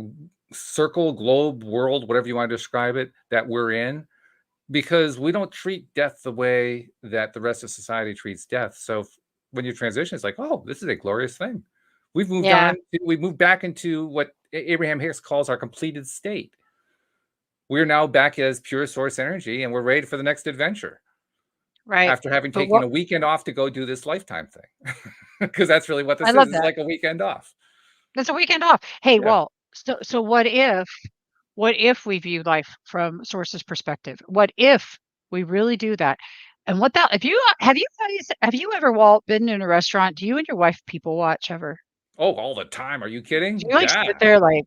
circle, globe, world, whatever you want to describe it, that we're in, because we don't treat death the way that the rest of society treats death. So when you transition, it's like, oh, this is a glorious thing. We've moved Yeah, on. We've moved back into what Abraham Hicks calls our completed state. We're now back as pure source energy, and we're ready for the next adventure right. after having But taken what a weekend off to go do this lifetime thing. Because that's really what I this is. love It's that. like a weekend off. It's a weekend off. Hey, Yeah. well, so what if we view life from source's perspective? What if we really do that? And what that if you have you ever, Walt, been in a restaurant? Do you and your wife people watch ever? Oh, all the time. Are you Do kidding? you like sit Yeah. there like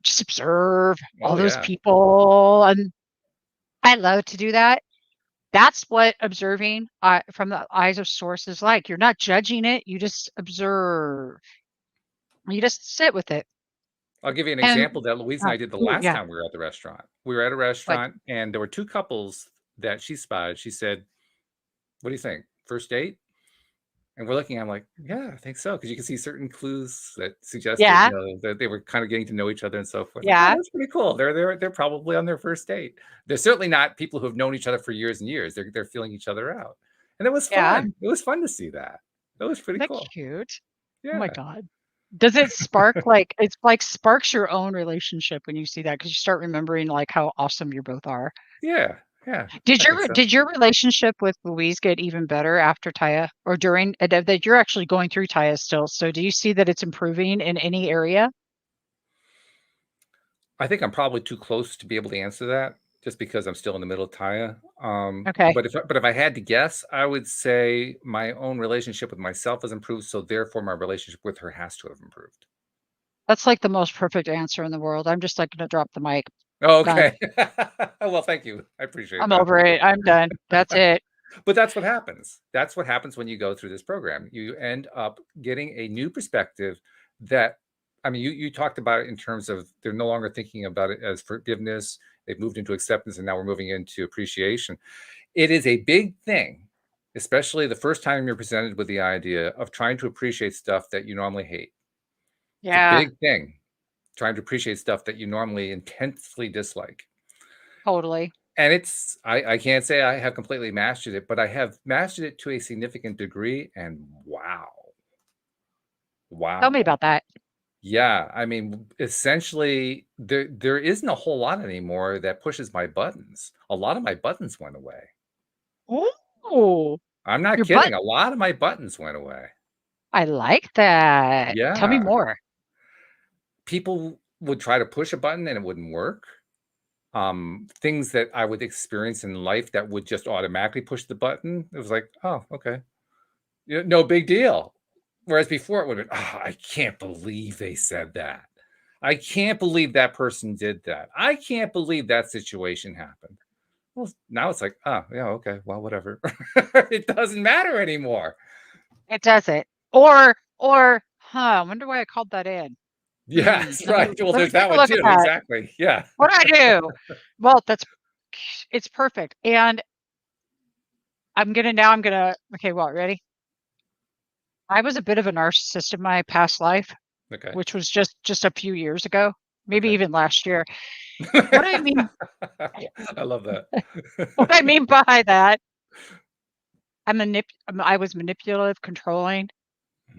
just observe all Oh, those yeah. people? And I love to do that. That's what observing from the eyes of source is like. You're not judging it, you just observe. You just sit with it. I'll give you an And example that Louise and I did the last yeah, time we were at the restaurant. We were at a like restaurant and there were two couples that she spotted. She said, "What do you think? First date?" And we're looking, I'm like, "Yeah, I think so." Because you can see certain clues that suggested, yeah, that they were kind of getting to know each other and so forth. Like, oh, yeah, that's pretty cool. They're probably on their first date. They're certainly not people who have known each other for years and years. They're feeling each other out. And it was yeah. fun. It was fun to see that. That was pretty Isn't that cool. cute? Oh my Yeah. god. Does it spark like it's like sparks your own relationship when you see that because you start remembering like how awesome you both are. Yeah. Yeah. Did I think your so. did your relationship with Louise get even better after Taya or during that you're actually going through Taya still? So do you see that it's improving in any area? I think I'm probably too close to be able to answer that just because I'm still in the middle of Taya. Okay. But if I had to guess, I would say my own relationship with myself has improved, so therefore my relationship with her has to have improved. That's like the most perfect answer in the world. I'm just like gonna drop the mic. Done. Okay. Well, thank you. I appreciate I'm that. over it. I'm done. That's it. But that's what happens. That's what happens when you go through this program. You end up getting a new perspective that, I mean, you talked about it in terms of they're no longer thinking about it as forgiveness. They've moved into acceptance and now we're moving into appreciation. It is a big thing especially the first time you're presented with the idea of trying to appreciate stuff that you normally hate. It's a Yeah, big thing, trying to appreciate stuff that you normally intensely dislike. totally. And I can't say I have completely mastered it, but I have mastered it to a significant degree, and wow. Tell me Wow. about that. Yeah, I mean, essentially, there isn't a whole lot anymore that pushes my buttons. A lot of my buttons went away. Oh, I'm not your butt. kidding, a lot of my buttons went away. I like that. Tell me Yeah. more. People would try to push a button and it wouldn't work. Things that I would experience in life that would just automatically push the button, it was like, "Oh, okay. No big deal." Whereas before it would've been, "Oh, I can't believe they said that. I can't believe that person did that. I can't believe that situation happened." Well, now it's like, "Oh, yeah, okay, well, whatever." It doesn't matter anymore. It doesn't. Or, huh, I wonder why I called that in. Yes, Let me right. Well, let me there's that take a one look at too. that. Exactly. Yeah. What do I do? Well, it's perfect. And I'm gonna okay, well, ready? I was a bit of a narcissist in my past life, Okay. which was just a few years ago, maybe Okay. even last year. What I mean I love that. what I mean by that, I was manipulative, controlling.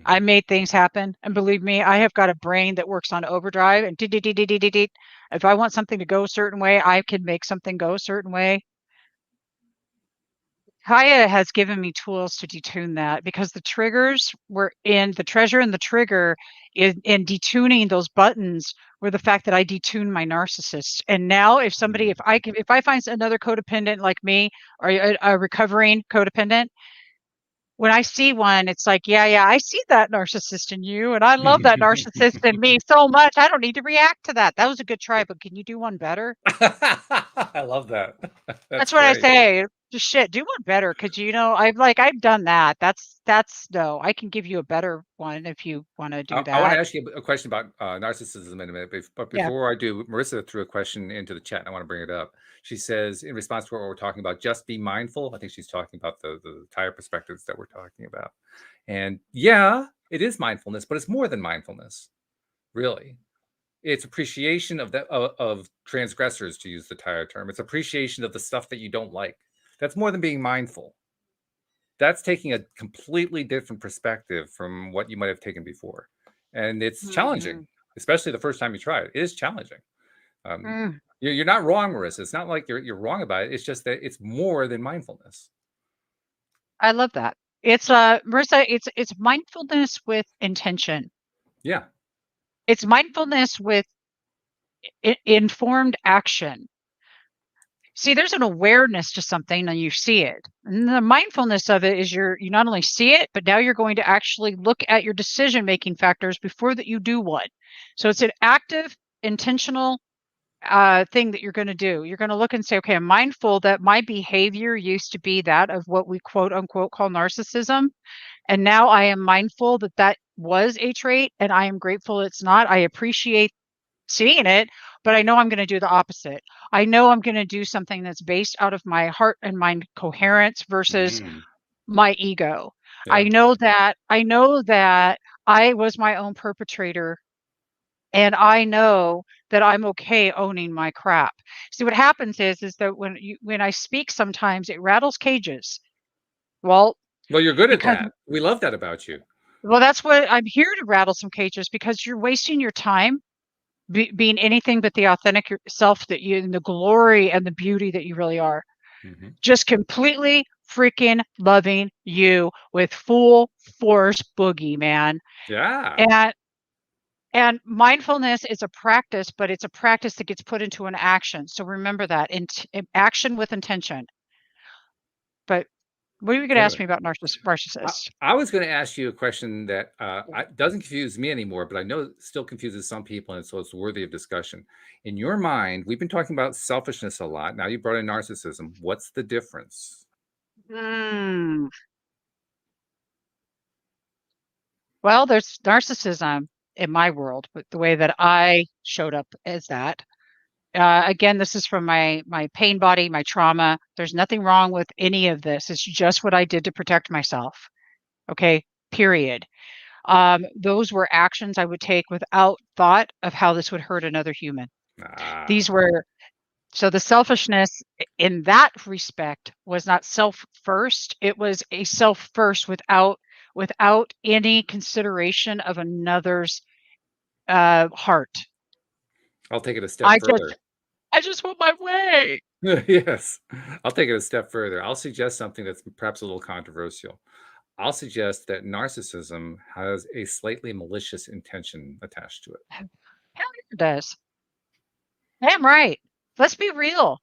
I Mhm. made things happen, and believe me, I have got a brain that works on overdrive. And if I want something to go a certain way, I can make something go a certain way. Kaya has given me tools to detune that because the triggers were in the treasure and the trigger in detuning those buttons were the fact that I detuned my narcissist. And now Mm. if I find another codependent like me or a recovering codependent, when I see one, it's like, yeah, yeah, I see that narcissist in you, and I love that narcissist in me so much. I don't need to react to that. That was a good try, but can you do one better? I love that. That's That's what I great. say. Just shit, do one better, because I've done that. That's no. I can give you a better one if you want to do I wanna that. ask you a question about, narcissism in a minute, but Yeah. before I do, Marissa threw a question into the chat, and I wanna bring it up. She says, in response to what we're talking about, "Just be mindful." I think she's talking about the entire perspectives that we're talking about. And, yeah, it is mindfulness, but it's more than mindfulness, really. It's appreciation of of transgressors, to use the entire term. It's appreciation of the stuff that you don't like. That's more than being mindful. That's taking a completely different perspective from what you might have taken before. And it's challenging, Mhm. especially the first time you try it. It is challenging. Um, Mm, you're not wrong, Marissa. It's not like you're wrong about it. It's just that it's more than mindfulness. I love that. It's Marissa, it's mindfulness with intention. Yeah. It's mindfulness with informed action. See, there's an awareness to something and you see it. And the mindfulness of it is you not only see it, but now you're going to actually look at your decision making factors before that you do one. So it's an active, intentional thing that you're going to do. You're going to look and say, okay, I'm mindful that my behavior used to be that of what we quote unquote call narcissism. And now I am mindful that that was a trait and I am grateful it's not. I appreciate seeing it, but I know I'm going to do the opposite. I know I'm going to do something that's based out of my heart and mind coherence versus Mhm. my ego. Yeah. I know that I was my own perpetrator and I know that I'm okay owning my crap. See what happens is that when I speak sometimes it rattles cages. Well, Well, you're good at because that. We love that about you. well that's what I'm here to rattle some cages because you're wasting your time being anything but the authentic self that you and the glory and the beauty that you really are. Mhm. Just completely freaking loving you with full force boogie, man. Yeah. And mindfulness is a practice, but it's a practice that gets put into an action. So remember that in action with intention. But what are you going to ask Totally. me about I, narcissists? I was going to ask you a question that doesn't confuse me anymore, but I know it still confuses some people, and so it's worthy of discussion. In your mind, we've been talking about selfishness a lot. Now you brought in narcissism. What's the difference? Mm. Well, there's narcissism in my world, but the way that I showed up as that. Again, this is from my pain body, my trauma. There's nothing wrong with any of this. It's just what I did to protect myself. Okay, period. Those were actions I would take without thought of how this would hurt another human. These were so the selfishness in that respect was not self first. It was a self first without any consideration of another's heart. I'll take it a step further. I just want my way. Yes, I'll take it a step further. I'll suggest something that's perhaps a little controversial. I'll suggest that narcissism has a slightly malicious intention attached to it. Hell yeah, it does. Damn right. Let's be real.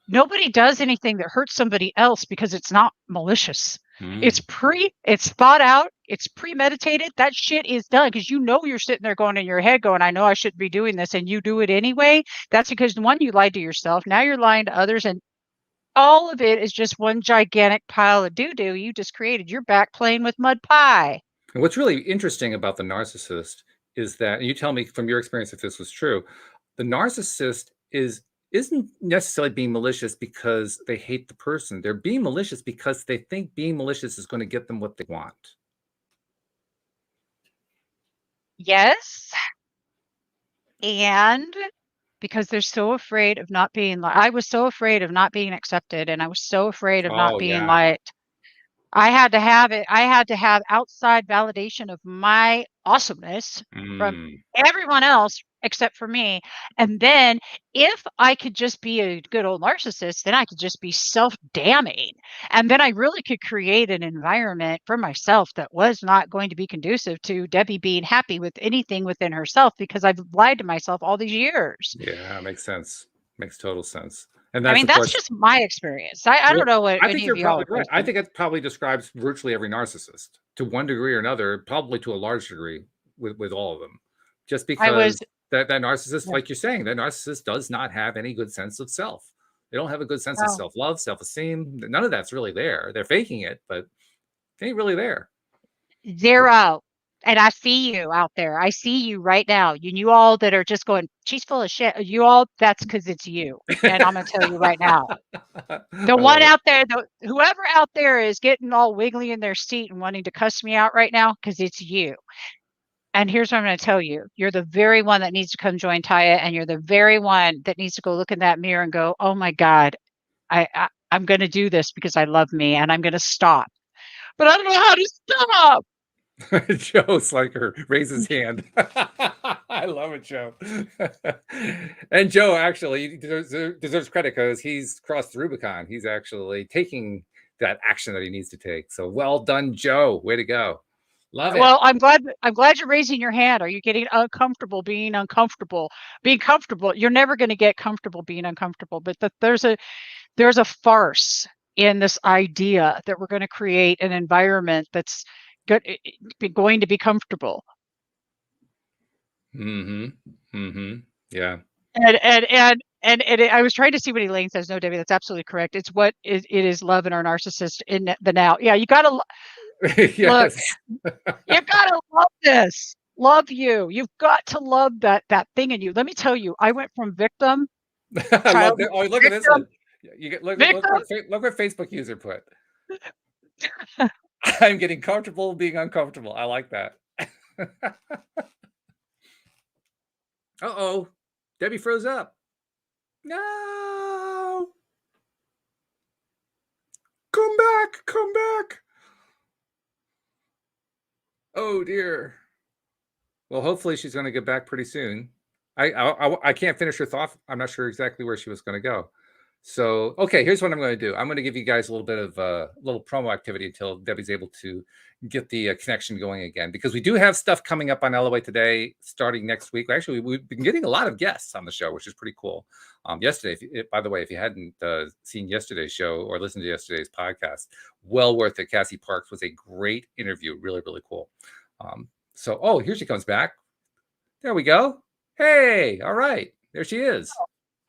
Nobody does anything that hurts somebody else because it's not malicious. It's thought out, it's premeditated. That shit is done because you know you're sitting there going in your head going, I know I shouldn't be doing this, and you do it anyway. That's because one, you lied to yourself. Now you're lying to others, and all of it is just one gigantic pile of doo-doo you just created. You're back playing with mud pie. And what's really interesting about the narcissist is that, and you tell me from your experience if this was true, the narcissist isn't necessarily being malicious because they hate the person. They're being malicious because they think being malicious is going to get them what they want. Yes. And because they're so afraid of not being I was so afraid of not being accepted, and I was so afraid of not Oh, being yeah. liked. I had to have it. I had to have outside validation of my awesomeness from everyone else except for me. And then if I could just be a good old narcissist, then I could just be self-damning. And then I really could create an environment for myself that was not going to be conducive to Debbie being happy with anything within herself because I've lied to myself all these years. Yeah, makes sense. Makes total sense. And I that's, mean, of that's course, just my experience. I don't know what I think any of you're y'all probably are right. I thinking. think it probably describes virtually every narcissist to one degree or another, probably to a large degree with all of them. Just I was, because that narcissist, yeah, like you're saying, that narcissist does not have any good sense of self. They don't have a good sense of well, self-love, self-esteem. None of that's really there. They're faking it, but it ain't really there. 0. And I see you out there. I see you right now. You all that are just going, she's full of shit. You all, that's because it's you. And I'm going to tell you right now. The I love one it. out there, whoever out there is getting all wiggly in their seat and wanting to cuss me out right now, because it's you. And here's what I'm going to tell you. You're the very one that needs to come join Taya, and you're the very one that needs to go look in that mirror and go, oh my God, I'm going to do this because I love me, and I'm going to stop. But I don't know how to stop. Joe Sliker raises hand. I love it, Joe. And Joe actually deserves credit because he's crossed the Rubicon. He's actually taking that action that he needs to take. So well done, Joe. Way to go. Love it. Well, I'm glad you're raising your hand. Are you getting uncomfortable being uncomfortable? Being comfortable, you're never going to get comfortable being uncomfortable. But there's a farce in this idea that we're going to create an environment that's going to be comfortable. Yeah. I was trying to see what Elaine says. No, Debbie, that's absolutely correct. It's what it is love in our narcissist in the now. Yeah, you got to look. Yes. You gotta love this. Love you. You've got to love that thing in you. Let me tell you, I went from victim, I love that. childhood Oh, look at this one. You get look victim. what Facebook user put. I'm getting comfortable being uncomfortable. I like that. Uh-oh. Debbie froze up. No. Come back. Come back. Oh dear. Well, hopefully she's going to get back pretty soon. I can't finish her thought. I'm not sure exactly where she was going to go. So, okay, here's what I'm going to do. I'm going to give you guys a little bit of little promo activity until Debbie's able to get the connection going again, because we do have stuff coming up on LOA today, starting next week. Actually, we've been getting a lot of guests on the show, which is pretty cool. Yesterday, by the way, if you hadn't seen yesterday's show or listened to yesterday's podcast, well worth it. Cassie Parks was a great interview. Really, really cool. So, here she comes back. There we go. Hey, all right. There she is.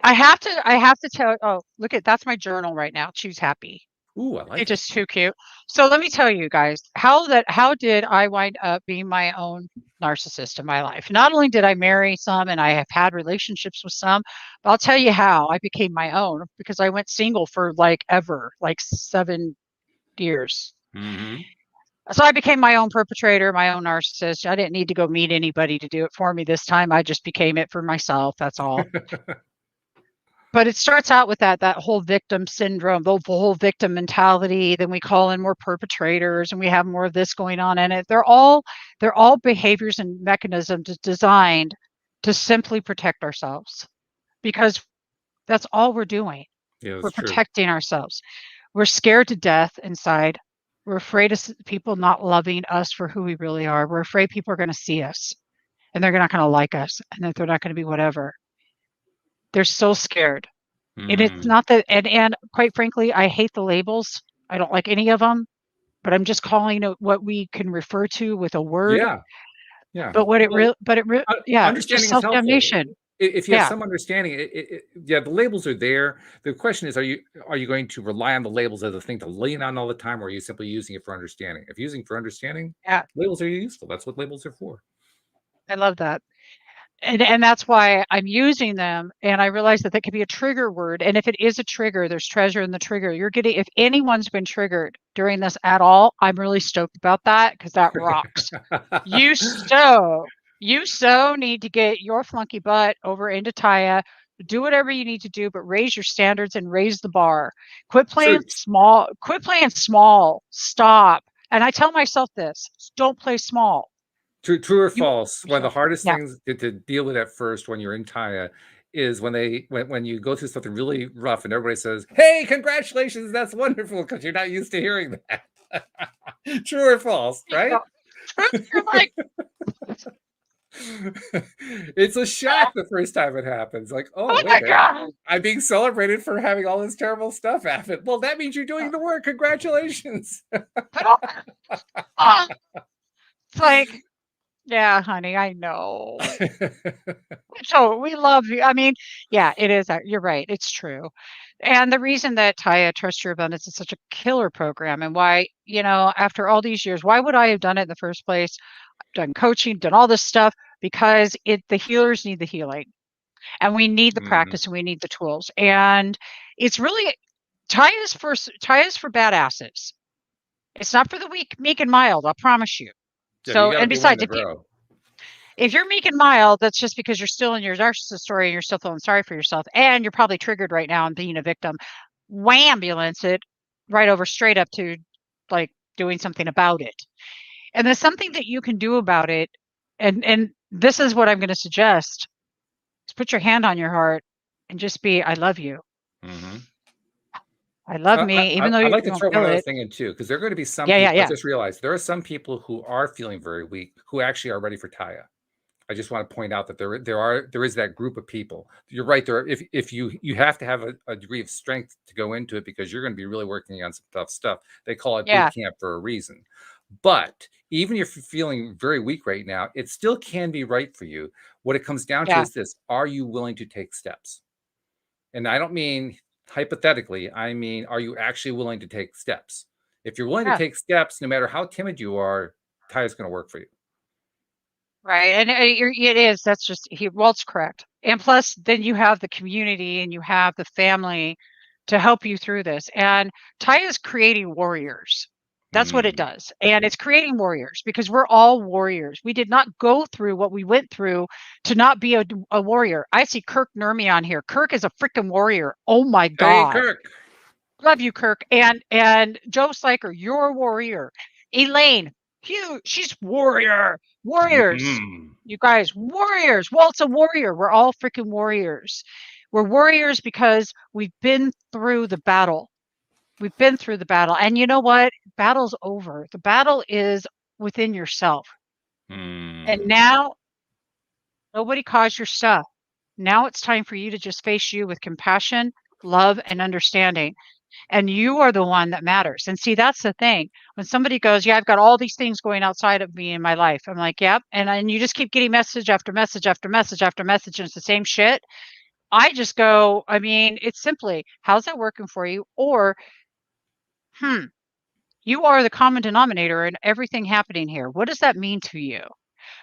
I have to tell. Oh, look that's my journal right now. Choose happy. Ooh, I It's like it. just too cute. So let me tell you guys how did I wind up being my own narcissist in my life? Not only did I marry some and I have had relationships with some, but I'll tell you how I became my own because I went single for like ever, like 7 years. Mm-hmm. So I became my own perpetrator, my own narcissist. I didn't need to go meet anybody to do it for me this time. I just became it for myself. That's all. But it starts out with that whole victim syndrome, the whole victim mentality. Then we call in more perpetrators, and we have more of this going on in it. They're all behaviors and mechanisms designed to simply protect ourselves because that's all we're doing. Yeah, We're that's true. protecting ourselves. We're scared to death inside. We're afraid of people not loving us for who we really are. We're afraid people are going to see us and they're not going to like us and that they're not going to be whatever. They're so scared. And it's Mm. not that, and quite frankly, I hate the labels. I don't like any of them, but I'm just calling it what we can refer to with a word. Yeah, yeah. But Well, yeah, it's just understanding is helpful. self-damnation. If you have Yeah, some understanding, yeah, the labels are there. The question is, are you going to rely on the labels as a thing to lean on all the time, or are you simply using it for understanding? If using for understanding, yeah, labels are useful. That's what labels are for. I love that. And that's why I'm using them. And I realize that that could be a trigger word. And if it is a trigger, there's treasure in the trigger. You're getting, if anyone's been triggered during this at all, I'm really stoked about that because that rocks. You so, you so need to get your flunky butt over into Taya. Do whatever you need to do, but raise your standards and raise the bar. Quit So playing small. Quit playing small. Stop. And I tell myself this: don't play small. true or You, false? One of the hardest yeah, things to deal with at first when you're in Taya is when you go through something really rough and everybody says, "Hey, congratulations, that's wonderful," because you're not used to hearing that. True or false, you right? know, you're like, It's a shock the first time it happens. Like, oh, oh wait my a minute. god. I'm being celebrated for having all this terrible stuff happen. Well, that means you're doing the work. Congratulations. Ah, it's like, yeah, honey, I know. So we love you. I mean, yeah, it is. You're right. It's true. And the reason that Taya Trust Your Abundance is such a killer program and why, after all these years, why would I have done it in the first place? Done coaching, done all this stuff because the healers need the healing and we need the Mhm. practice and we need the tools. And it's really Taya's for badasses. It's not for the weak, meek and mild, I promise you. Yeah, you So, got to and be willing besides, to grow. if you're meek and mild, that's just because you're still in your narcissist story and you're still feeling sorry for yourself, and you're probably triggered right now and being a victim. Wambulance it right over straight up to like doing something about it. And there's something that you can do about it. And this is what I'm going to suggest is put your hand on your heart and just be, I love you. Mhm. I love me, even though I'd you like to won't throw one feel other it. thing in too, because there are going to be some Yeah, yeah, people. I yeah. just realized there are some people who are feeling very weak who actually are ready for Taya. I just want to point out that there is that group of people. You're right there. If you have to have a degree of strength to go into it because you're going to be really working on some tough stuff. They call it boot Yeah, camp for a reason. But even if you're feeling very weak right now, it still can be right for you. What it comes down to yeah, is this: are you willing to take steps? And I don't mean hypothetically. I mean, are you actually willing to take steps? If you're willing to yeah. take steps, no matter how timid you are, Taya's going to work for you. Right. And it is. That's just, Walt's correct. And plus, then you have the community and you have the family to help you through this. And Taya is creating warriors. That's what it Mm. does. And it's creating warriors because we're all warriors. We did not go through what we went through to not be a warrior. I see Kirk Nurmi on here. Kirk is a freaking warrior. Oh my Hey, God. Kirk. Love you, Kirk. And Joe Sliker, you're a warrior. Elaine, huge, she's warrior. Warriors. Mhm. You guys, warriors. Walt's a warrior. We're all freaking warriors. We're warriors because we've been through the battle. We've been through the battle. And you know what? Battle's over. The battle is within yourself. And Mm. now nobody caused your stuff. Now it's time for you to just face you with compassion, love, and understanding. And you are the one that matters. And see, that's the thing. When somebody goes, yeah, I've got all these things going outside of me in my life. I'm like, yep. And you just keep getting message after message after message after message, and it's the same shit. I just go, I mean, it's simply, how's that working for you? Or You are the common denominator in everything happening here. What does that mean to you?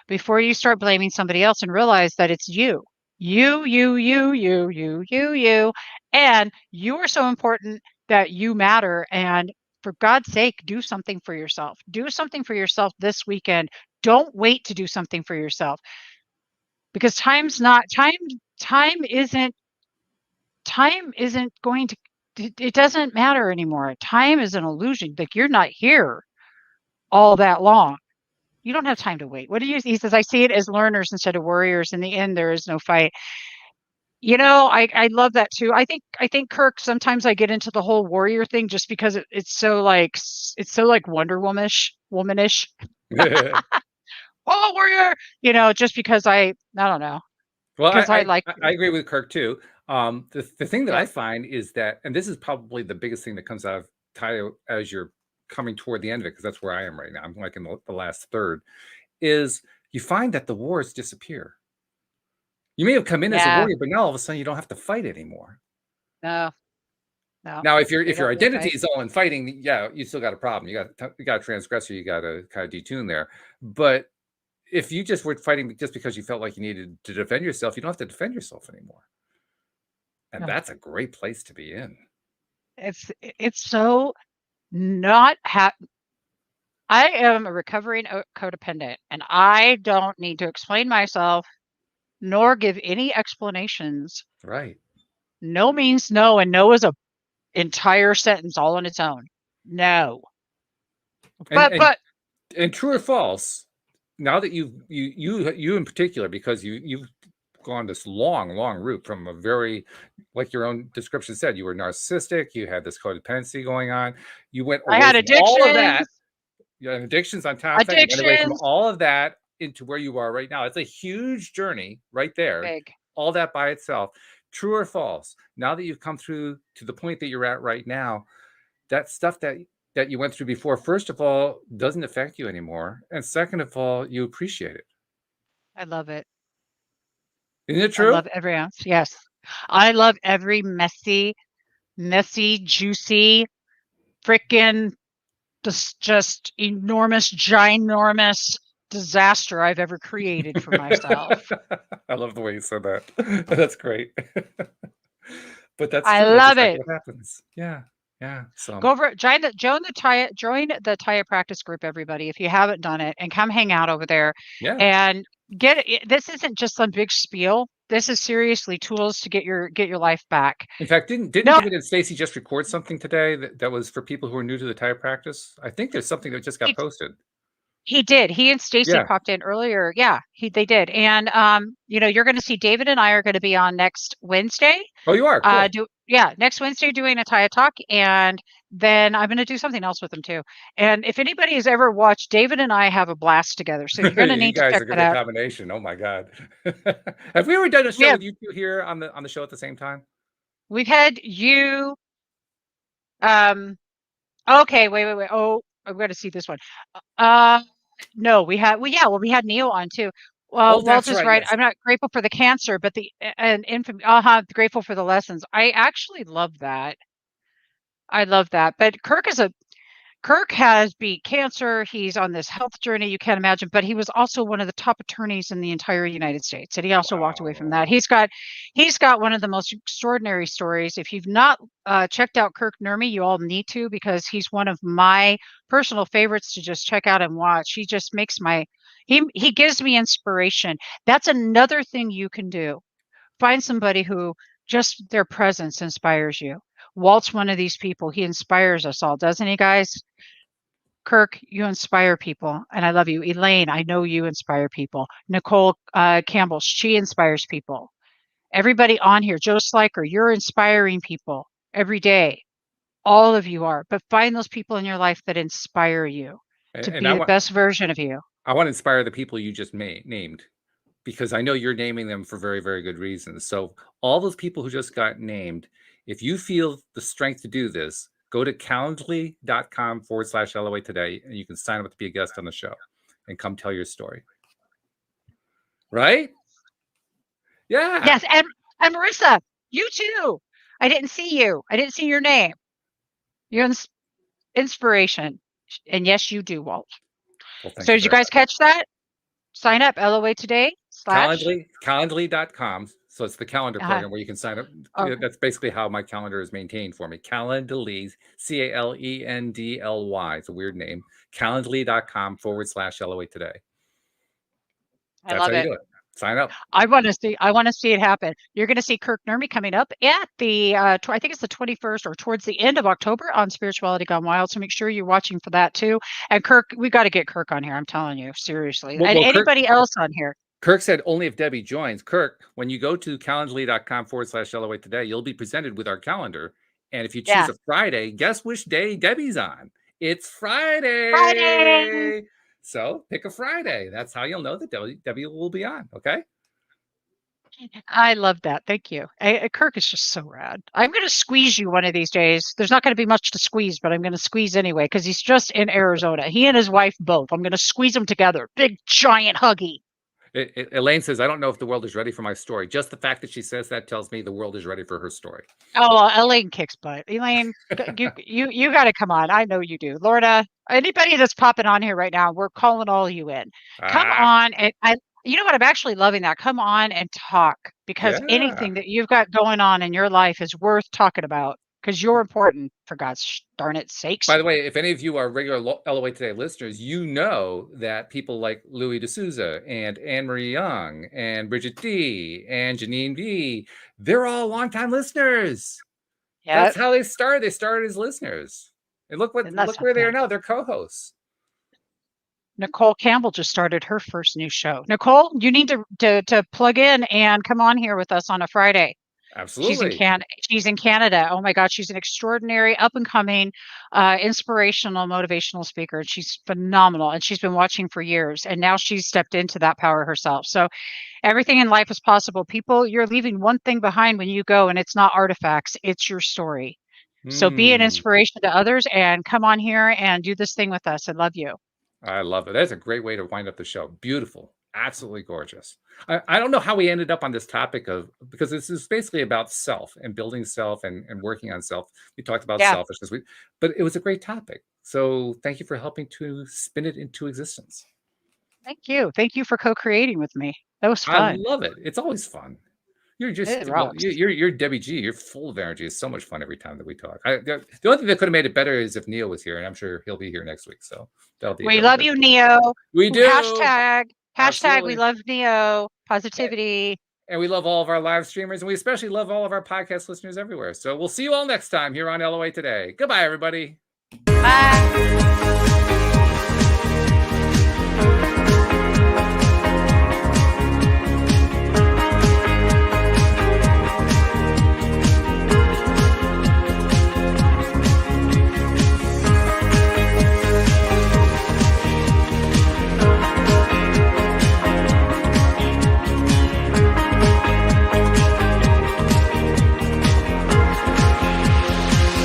Before you start blaming somebody else and realize that it's you. You. And you are so important that you matter. And for God's sake, do something for yourself. Do something for yourself this weekend. Don't wait to do something for yourself because time isn't going to it doesn't matter anymore. Time is an illusion. Like you're not here all that long. You don't have time to wait. What do you He says, I see it as learners instead of warriors. In the end, there is no fight. I love that too. I think Kirk, sometimes I get into the whole warrior thing just because it's so like womanish. Oh, warrior, just because I don't know. Well, Because I like I agree with Kirk too. The thing that yeah. I find is that, and this is probably the biggest thing that comes out of Tayo as you're coming toward the end of it, because that's where I am right now. I'm like in the last third, is you find that the wars disappear. You may have come in as a Yeah. warrior, but now all of a sudden you don't have to fight anymore. No. No. Now, if They your don't really identity fight. is all in fighting, yeah, you still got a problem. You got a transgressor. You got to kind of detune there. But if you just were fighting just because you felt like you needed to defend yourself, you don't have to defend yourself anymore. And No. that's a great place to be in. It's so not I am a recovering codependent, and I don't need to explain myself nor give any explanations. Right. No means no, and no is a entire sentence all on its own. No. And But and and true or false, now that you in particular, because you've gone this long route from a very, like your own description said, you were narcissistic, you had this codependency going on, you went I away had from all of addictions, that, you had addictions on top of that, you went away from addictions, all of that into where you are right now. It's a huge journey right there, big. all that by itself. True or false, now that you've come through to the point that you're at right now, that stuff that you went through before, first of all, doesn't affect you anymore, and second of all, you appreciate it. I love it. Isn't it I true? love every ounce. Yes. I love every messy, juicy, freaking just enormous, ginormous disaster I've ever created for myself. I love the way you said that. That's great. But that's I true. That's love exactly it. what happens. Yeah. Yeah. So, Go over join the Taya practice group, everybody, if you haven't done it, and come hang out over there yeah. and get it. This isn't just some big spiel. This is seriously tools to get your life back. In fact, didn't No, David and Stacy just record something today that was for people who are new to the Thai practice? I think there's something that just got he posted. he did. He and Stacy Yeah. popped in earlier. Yeah, they did. And you're going to see David and I are going to be on next Wednesday. Oh, you are cool. Next Wednesday doing a Taya talk, and then I'm going to do something else with them too. And if anybody has ever watched, David and I have a blast together, so you're going to You need to guys check are that good out. combination. Oh my God. Have we ever done a We show have with you two here on the show at the same time? we've had you. Okay, wait. Oh, I'm going to see this one. Uh, no, we had Neil on too. Oh, Walt that's is right. right. Yes. I'm not grateful for the cancer, but and infamy. Grateful for the lessons. I actually love that. I love that. But Kirk has beat cancer. He's on this health journey you can't imagine, but he was also one of the top attorneys in the entire United States. And he also walked away from that. Wow. He's got one of the most extraordinary stories. If you've not checked out Kirk Nurmi, you all need to because he's one of my personal favorites to just check out and watch. He just makes he gives me inspiration. That's another thing you can do. Find somebody who just their presence inspires you. Walt's one of these people. He inspires us all, doesn't he, guys? Kirk, you inspire people, and I love you. Elaine, I know you inspire people. Nicole Campbell, she inspires people. Everybody on here, Joe Sliker, you're inspiring people every day. All of you are, but find those people in your life that inspire you to And be the best version of you. I want to inspire the people you just named, because I know you're naming them for very, very good reasons. So all those people who just got named, if you feel the strength to do this, go to calendly.com/LOA today, and you can sign up to be a guest on the show and come tell your story. Right? Yeah. Yes, and Marissa, you too. I didn't see you. I didn't see your name. You're inspiration. And yes, you do, Walt. Well, thank So you did you very guys much. catch that? Sign up, LOA today / Calendly.com. So it's the calendar uh program where you can sign up. Okay. That's basically how my calendar is maintained for me. Calendly, Calendly. It's a weird name. Calendly.com / LOA today. I That's how love you it. do it. Sign up. I want to see it happen. You're going to see Kirk Nurmi coming up at the I think it's the 21st or towards the end of October on Spirituality Gone Wild. So make sure you're watching for that too. And Kirk, we got to get Kirk on here. I'm telling you, seriously. Well, And well, Kirk, anybody else on here. Kirk said only if Debbie joins. Kirk, when you go to calendly.com / LOA today, you'll be presented with our calendar. And if you choose Yeah. a Friday, guess which day Debbie's on? It's Friday. Friday. So pick a Friday. That's how you'll know that Debbie will be on. Okay. I love that. Thank you. Kirk is just so rad. I'm going to squeeze you one of these days. There's not going to be much to squeeze, but I'm going to squeeze anyway because he's just in Arizona. He and his wife both. I'm going to squeeze them together. Big, giant huggy. Elaine says, I don't know if the world is ready for my story. Just the fact that she says that tells me the world is ready for her story. Oh, well, Elaine kicks butt. Elaine, you got to come on. I know you do. Lorna, anybody that's popping on here right now, we're calling all you in. Come on. And you know what? I'm actually loving that. Come on and talk because Yeah. anything that you've got going on in your life is worth talking about because you're important for God's darn it sakes. By the way, if any of you are regular LOA Today listeners, you know that people like Louis D'Souza and Anne-Marie Young and Bridget D and Janine B, they're all longtime listeners. Yeah. That's how they started. They started as listeners. And look where they are now. They're co-hosts. Nicole Campbell just started her first new show. Nicole, you need to plug in and come on here with us on a Friday. Absolutely. She's in Canada. Oh my God, she's an extraordinary, up and coming, inspirational, motivational speaker. And she's phenomenal. And she's been watching for years. And now she's stepped into that power herself. So everything in life is possible. People, you're leaving one thing behind when you go, and it's not artifacts, it's your story. So be an inspiration to others and come on here and do this thing with us. I love you. I love it. That's a great way to wind up the show. Beautiful. Absolutely gorgeous. I don't know how we ended up on this topic because this is basically about self and building self and working on self. We talked about selfishness, but it was a great topic. So thank you for helping to spin it into existence. Thank you. Thank you for co-creating with me. That was fun. I love it. It's always fun. You're just you're Debbie G. You're full of energy. It's so much fun every time that we talk. The only thing that could have made it better is if Neo was here, and I'm sure he'll be here next week. So that'll be. We love you, Neo. We do. Hashtag Absolutely. we love Neo. Positivity. And we love all of our live streamers, and we especially love all of our podcast listeners everywhere. So we'll see you all next time here on LOA Today. Goodbye, everybody. Bye.